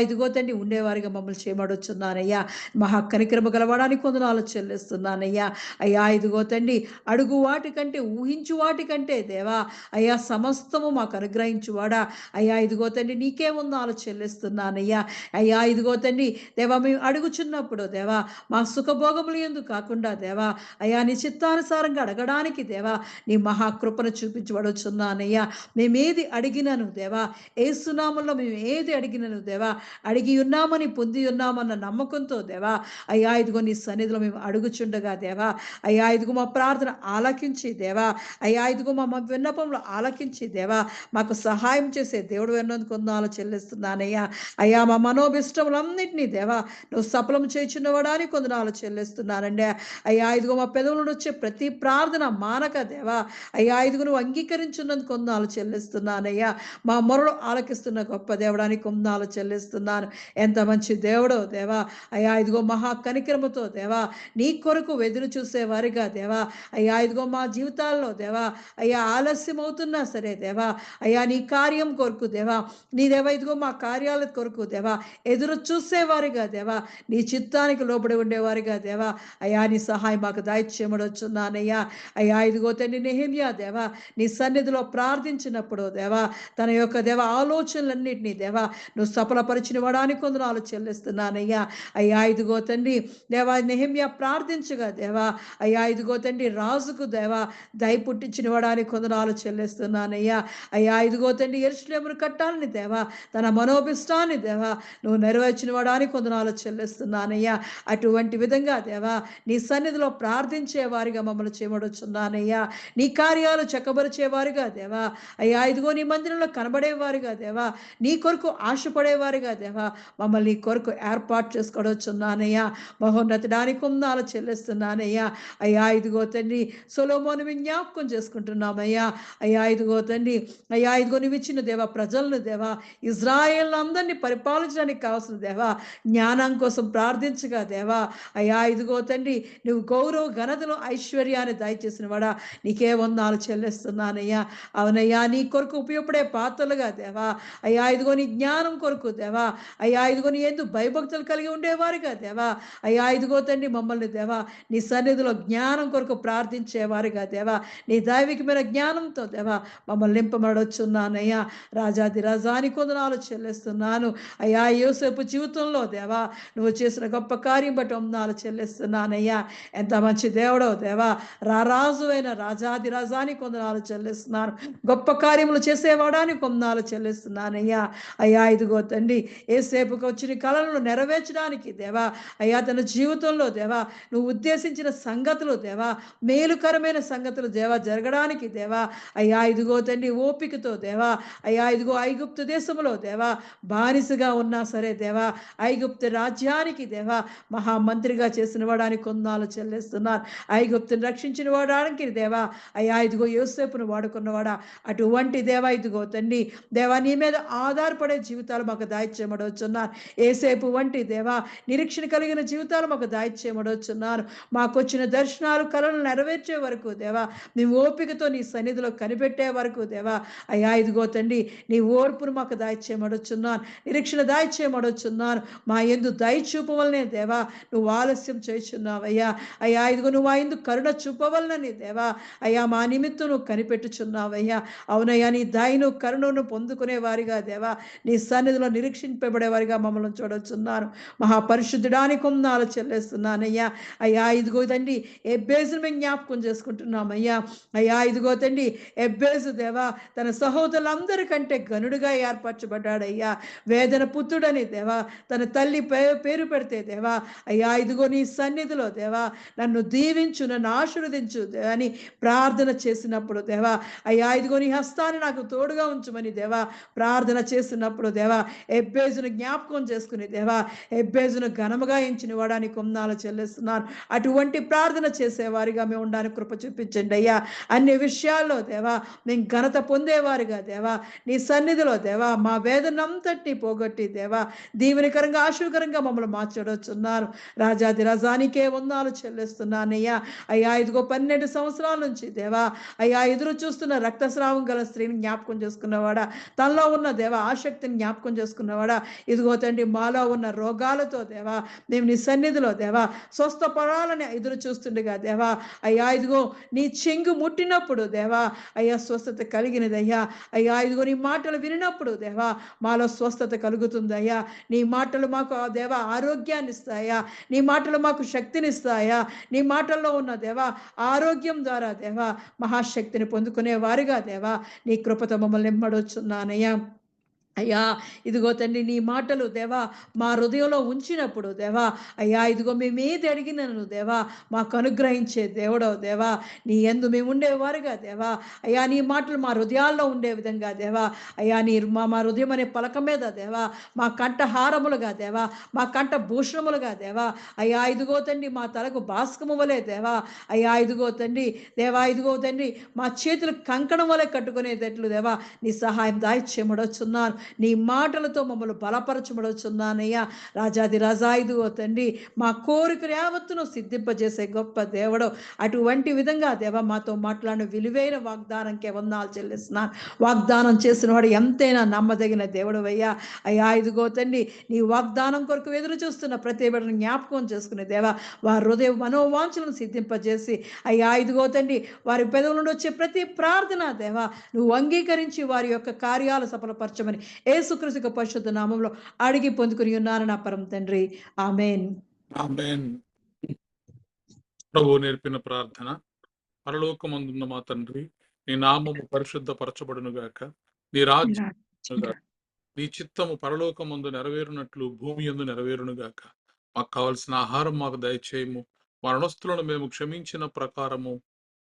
ఇదిగో తండ్రి ఉండేవారిగా మమ్మల్ని చేయమడొచ్చున్నానయ్యా. మహా కనికరము గలవడానికి కొందనాలు చెల్లిస్తున్నానయ్యా. అయ్యా ఇదిగో తండ్రి అడుగు వాటికంటే ఊహించు వాటికంటే దేవా అయ్యా సమస్తము మాకు అనుగ్రహించువాడా, అయ్యా ఇదిగో తండ్రి నీకే వందనాలు చెల్లిస్తున్నానయ్యా. అయ్యా ఇదిగో తండ్రి దేవా మేము అడుగుచున్నప్పుడు దేవా మా సుఖభోగములు యందు కాకుండా దేవా అయ్యా నీ చిత్తానుసారంగా అడగడానికి దేవా నీ మహాకృపను చూపించబడుచున్నానయ్యా. మేమేది అడిగినను దేవా ఏసునామంలో మేము ఏది అడిగినను దేవా అడిగి ఉన్నామని పొంది ఉన్నామన్న నమ్మకంతో దేవా అయ్యా ఇదిగో నీ సన్నిధిలో మేము అడుగుచుండగా దేవా అయ్యా ఇదిగో మా ప్రార్థన ఆలకించి దేవా అయ్యా ఇదిగో మా విన్నపంలో ఆలకించి దేవా మాకు సహాయం చేసే దేవుడు ఎన్నందుకు కొందాలు చెల్లిస్తున్నానయ్యా. అయ్యా మా మనోభిష్టములన్నింటినీ దేవా నువ్వు సఫలం చేయుచున్నవాడాని కొందనాలు చెల్లిస్తున్నానండి. అయ్యా ఇదిగో మా పెదవుల నుండి వచ్చే ప్రతి ప్రార్థన మానక దేవా అయ్యా ఇదిగో నువ్వు అంగీకరించున్నందుకు కొందనాలు చెల్లిస్తున్నానయ్యా. మా మొరలు ఆలకిస్తున్న గొప్ప దేవుడానికి కొందనాలు చెల్లిస్తున్నాను. ఎంత మంచి దేవుడో దేవా అయ్యా ఇదిగో మహా కనికరముతో దేవా నీ కొరకు ఎదురు చూసేవారిగా దేవా అయ్యా ఇదిగో మా జీవితాల్లో దేవా అయ్యా ఆలస్యం అవుతున్నా సరే దేవా అయ్యా నీ కార్యం కొరకు దేవా నీ దేవా ఇదిగో మా కార్యాల కొరకు దేవా ఎదురు చూసేవారిగా దేవా నీ చిత్తానికి లోబడి ఉండేవారిగా దేవా అయ్యా నీ సహాయం మాకు దయచేయమడొచ్చున్నానయ్యా. అయ్యా ఇదిగో తండ్రి నెహెమ్యా దేవా నీ సన్నిధిలో ప్రార్థించినప్పుడు దేవా తన యొక్క దేవ ఆలోచనలన్నింటినీ దేవా నువ్వు సఫలపరిచిన వాడానికి కొందనాలు చెల్లిస్తున్నానయ్యా. అయ్యా ఇదిగో తండ్రి దేవా నెహెమ్యా ప్రార్థించగా దేవా అయ్యా ఇదిగో తండ్రి రాజుకు దేవా దయ పుట్టించిన వాడానికి కొందనాలు చెల్లిస్తున్నానయ్యా. అయ్యా ఇదిగో తండ్రి యెరూషలేమును కట్టాలని దేవా తన మనోభిష్టాన్ని దేవా నువ్వు నెరవేర్చిన వాడానికి కొందనాలు చెల్లిస్తున్నానయ్యా. అటువంటి విధంగా దేవా నీ సన్నిధిలో ప్రార్థించే వారిగా మమ్మల్ని చేయమడుచున్నానయ్యా. నీ కార్యాలు చక్కబరిచేవారిగా దేవా అయ్యా ఇదిగో నీ మందిరంలో కనబడేవారిగా దేవా నీ కొరకు ఆశపడేవారిగా దేవా మమ్మల్ని నీ కొరకు ఏర్పాటు చేసుకోవచ్చున్నానయ్యా. మహోన్నతడానికి కొందనాలు చెల్లిస్తున్నానయ్యా. అయ్యా ఇదిగో తండ్రి సొలొమోను జ్ఞాపకం చేసుకుంటున్నామయ్యా. అయ్యా ఇదిగో తండ్రి అయ్యా ఇదిగో నువ్వు ఇచ్చిన దేవా ప్రజలను దేవా ఇజ్రాయేల్ అందరినీ పరిపాలించడానికి కావాల్సిన దేవా జ్ఞానం కోసం ప్రార్థించగా దేవా అయ్యా ఇదిగో తండ్రి నువ్వు గౌరవ ఘనతలు ఐశ్వర్యాన్ని దయచేసిన వాడా నీకే వందనాలు చెల్లిస్తున్నానయ్యా. అవునయ్యా నీ కొరకు ఉపయోగపడే పాత్రలుగా దేవా అయ్యా ఇదిగో నీ జ్ఞానం కొరకు దేవా అయ్యా ఇదిగో నీ ఎందుకు భయభక్తులు కలిగి ఉండేవారుగా దేవా అయ్యా ఇదిగో తండ్రి మమ్మల్ని దేవా నీ సన్నిధిలో జ్ఞానం కొరకు ప్రార్థించేవారుగా దేవా నీ దైవికమైన జ్ఞానంతో దేవా మమ్మల్ని నింపమడొచ్చున్నానయ్యా. రాజాది రాజాని కొందనాలు చెల్లిస్తున్నాను అయ్యా. యోసేపు జీవితంలో దేవా నువ్వు చేసిన గొప్ప కార్యం బట్టి వందనాలు చెల్లిస్తున్నానయ్యా. ఎంత మంచి దేవుడో దేవా రారాజు అయిన రాజాది రాజాని కొందనాలు చెల్లిస్తున్నాను. గొప్ప కార్యములు చేసేవాడానికి కొందనాలు చెల్లిస్తున్నానయ్యా. అయ్యా ఇదిగో తండ్రి యేసేపుకు వచ్చిన కళలను నెరవేర్చడానికి దేవా అయ్యా తన జీవితంలో దేవా నువ్వు ఉద్దేశించిన సంగతులు దేవా మేలుకరమైన సంగతులు దేవా జరగడానికి దేవా అయ్యా ఇదిగో తండ్రి ఓపికతో దేవా అయ్యా ఇదిగో ఐగుప్తు దేశంలో దేవా బానిసగా ఉన్నా సరే దేవా ఐగుప్తు రాజ్యానికి దేవా మహామంత్రిగా చేసిన వాడానికి కొందనాలు చెల్లిస్తున్నారు. ఐగుప్తుని రక్షించిన వాడానికి దేవా అయ్యా ఇదిగో యోసేపును వాడుకున్నవాడా అటువంటి దేవా ఇదిగో తండ్రి దేవా నీ మీద ఆధారపడే జీవితాలు మాకు దాయిచ్చేయమడవచ్చున్నారు. ఏసేపు వంటి దేవా నిరీక్షణ కలిగిన జీవితాలు మాకు దాయిచ్చేయమడవచ్చున్నారు. మాకు వచ్చిన దర్శనాలు కళలు నెరవేర్చే వరకు దేవా నీ ఓపికతో నీ సన్నిధిలో కనిపెట్టే వరకు దేవా అయ్యా ఇదిగో తండ్రి నీ ఓర్పును మాకు దాయిచ్చేయమడొచ్చున్నాను. నిరీక్షణ దాయిచ్చేయమడొచ్చున్నాను. మా యందు దయ చూపవలనే దేవా నువ్వు ఆలస్యం చేయుచున్నావయ్యా. అయ్యా ఇదిగో నువ్వు ఆ యందు కరుణ చూపవలనని దేవా అయ్యా మా నిమిత్తం నువ్వు కనిపెట్టుచున్నావయ్యా. అవునయ్యా నీ దయను కరుణను పొందుకునే వారిగా దేవా నీ సన్నిధిలో నిరీక్షింపబడేవారిగా మమ్మల్ని చూడొచ్చున్నాను. మహాపరిశుద్ధుడానికి కొందనాలు చెల్లిస్తున్నానయ్యా. అయ్యా ఇదిగో తండ్రి ఎబ్బేసును మేము జ్ఞాపకం చేసుకుంటున్నామయ్యా. అయ్యా ఇదిగో తండ్రి ఎబ్బేసు దేవా తన సహోదరులందరికంటే గనుడుగా ఏర్పరచబడ్డాడయ్యా. వేదన పుత్రుడని దేవా తన తల్లి పేరు పెడితే దేవా అయ్యా ఇదిగో నీ సన్నిధిలో దేవా నన్ను దీవించు నన్ను ఆశీర్వదించు అని ప్రార్థన చేసినప్పుడు దేవా అయ్యా ఇదిగో నీ హస్తాన్ని నాకు తోడుగా ఉంచుమని దేవా ప్రార్థన చేసినప్పుడు దేవా ఎబ్బేజును జ్ఞాపకం చేసుకుని దేవా ఎబ్బేజును ఘనముగా ఎంచిన వాడానికి కొందనాలు చెల్లిస్తున్నాను. అటువంటి ప్రార్థన చేసేవారిగా మేము ఉండడానికి కృప చూపించండి అయ్యా. అన్ని విషయాల్లో దేవా మేము ఘనత పొందేవారిగా దేవా నీ సన్నిధిలో దేవా మా వేదనంతటిని పోగొట్టి దేవా దీవెనకరంగా ఆశీర్వకరంగా మమ్మల్ని మార్చడొచ్చున్నారు. రాజాది రాజానికే వందనాలు చెల్లిస్తున్నానయ్యా. అయ్యా ఇదిగో 12 సంవత్సరాల నుంచి దేవా అయ్యా ఎదురు చూస్తున్న రక్తస్రావం గల స్త్రీని జ్ఞాపకం చేసుకున్నవాడా తనలో ఉన్న దేవా ఆసక్తిని జ్ఞాపకం చేసుకున్నవాడా ఇదిగో తండ్రి మాలో ఉన్న రోగాలతో దేవా మేము నీ సన్నిధిలో దేవా స్వస్థపడాలని ఎదురు చూస్తుండగా దేవా అయ్యా ఇదిగో నీ చెంగు ముట్టినప్పుడు దేవా అయ్యా స్వస్థత కలిగినదయ్యా. అయ్యా ఇదిగో నీ మాటలు వినినప్పుడు దేవా మాలో స్వస్థత కలుగుతుందయ్యా. నీ మాటలు మాకు దేవా ఆరోగ్యాన్ని ఇస్తాయా. నీ మాటలు మాకు శక్తినిస్తాయా. నీ మాటల్లో ఉన్న దేవా ఆరోగ్యం ద్వారా దేవా మహాశక్తిని పొందుకునే వారిగా దేవా నీ కృపతో మమ్మల్ని నింపడొచ్చున్నానయ్యా. అయ్యా ఇదిగో తండ్రి నీ మాటలు దేవా మా హృదయంలో ఉంచినప్పుడు దేవా అయ్యా ఇదిగో మేమేది అడిగినను దేవా మాకు అనుగ్రహించే దేవుడవు దేవా నీ యందు మేము ఉండేవారుగా దేవా అయ్యా నీ మాటలు మా హృదయాల్లో ఉండే విధంగా దేవా అయ్యా నీ మా హృదయం అనే పలక మీద దేవా మా కంఠ హారములుగా దేవా మా కంఠ భూషణములుగా దేవా అయ్యా ఇదిగో తండ్రి మా తలకు భాస్కము వలె దేవా అయ్యా ఇదిగో తండ్రి దేవా ఇదిగో తండ్రి మా చేతులు కంకణం వలె కట్టుకునేటట్లు దేవా నీ సహాయం దాయిచ్చేమడొచ్చున్నాను నీ మాటలతో మమ్మల్ని బలపరచబడుచున్నానయ్యా రాజాది రాజా ఇదిగో తండ్రి మా కోరికలు యావత్తును సిద్ధింపజేసే గొప్ప దేవుడు అటువంటి విధంగా దేవ మాతో మాట్లాడిన విలువైన వాగ్దానంకే వందనాలు చెల్లిస్తున్నాను వాగ్దానం చేసిన వాడు ఎంతైనా నమ్మదగిన దేవుడు అయ్యా అయ్యా ఇదిగో తండ్రి నీ వాగ్దానం కొరకు ఎదురు చూస్తున్న ప్రతి బిడ్డను జ్ఞాపకం చేసుకునే దేవా వారి హృదయ మనోవాంఛలను సిద్ధింపజేసి అయ్యా ఇదిగో తండ్రి వారి పెదవుల నుండి వచ్చే ప్రతి ప్రార్థన దేవా నువ్వు అంగీకరించి వారి యొక్క కార్యాలు సఫలపరచమని యేసుక్రీస్తు పరిశుద్ధ నామంలో అడిగి పొందుకుని ఉన్నాను నా పరమ తండ్రి ఆమేన్. ఆమేన్. ప్రభువు నేర్పిన ప్రార్థన. పరలోకమందున్న మా తండ్రి, నీ నామము పరిశుద్ధపరచబడును గాక, నీ రాజ్యం నీ చిత్తము పరలోకమందు నెరవేరునట్లు భూమి యందు నెరవేరును గాక. మాకు కావలసిన ఆహారం మాకు దయచేయము. మరణస్తులను మేము క్షమించిన ప్రకారము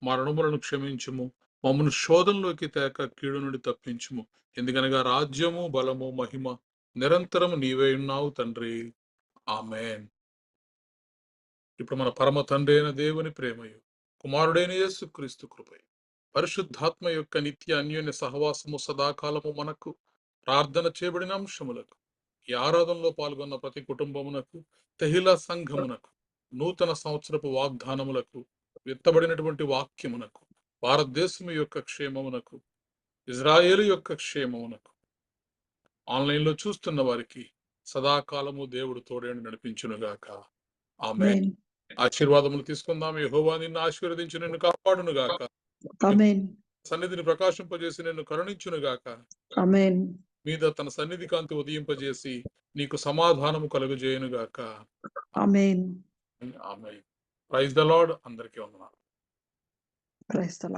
మా రుణములను క్షమించుము. మమ్మను శోధనలోకి తేక కీడు నుండి తప్పించుము. ఎందుకనగా రాజ్యము బలము మహిమ నిరంతరము నీవే ఉన్నావు తండ్రి. ఆమేన్. ఇప్పుడు మన పరమ తండ్రి అయిన దేవుని ప్రేమయు కుమారుడైన యేసుక్రీస్తు కృపయు పరిశుద్ధాత్మ యొక్క నిత్య అన్యోన్య సహవాసము సదాకాలము మనకు ప్రార్థన చేయబడిన అంశములకు ఈ ఆరాధనలో పాల్గొన్న ప్రతి కుటుంబమునకు తెహిలా సంఘమునకు నూతన సంవత్సరపు వాగ్దానములకు విత్తబడినటువంటి వాక్యమునకు భారతదేశము యొక్క క్షేమమునకు ఇజ్రాయేలు యొక్క క్షేమమునకు ఆన్లైన్లో చూస్తున్న వారికి సదాకాలము దేవుడు తోడేండి నడిపించునుగాక. ఆమేన్. ఆశీర్వాదములు తీసుకుందాం. యెహోవా నిన్ను ఆశీర్వదించి నిన్ను కాపాడును గాక. ఆమేన్. సన్నిధిని ప్రకాశింపజేసి నిన్ను కరుణించును గాక. ఆమేన్. మీద తన సన్నిధి కాంతి ఉదయింపజేసి నీకు సమాధానము కలుగజేయును గాక. Amen. Amen. Praise the Lord. అందరికీ వందనాలు. Praise the lord.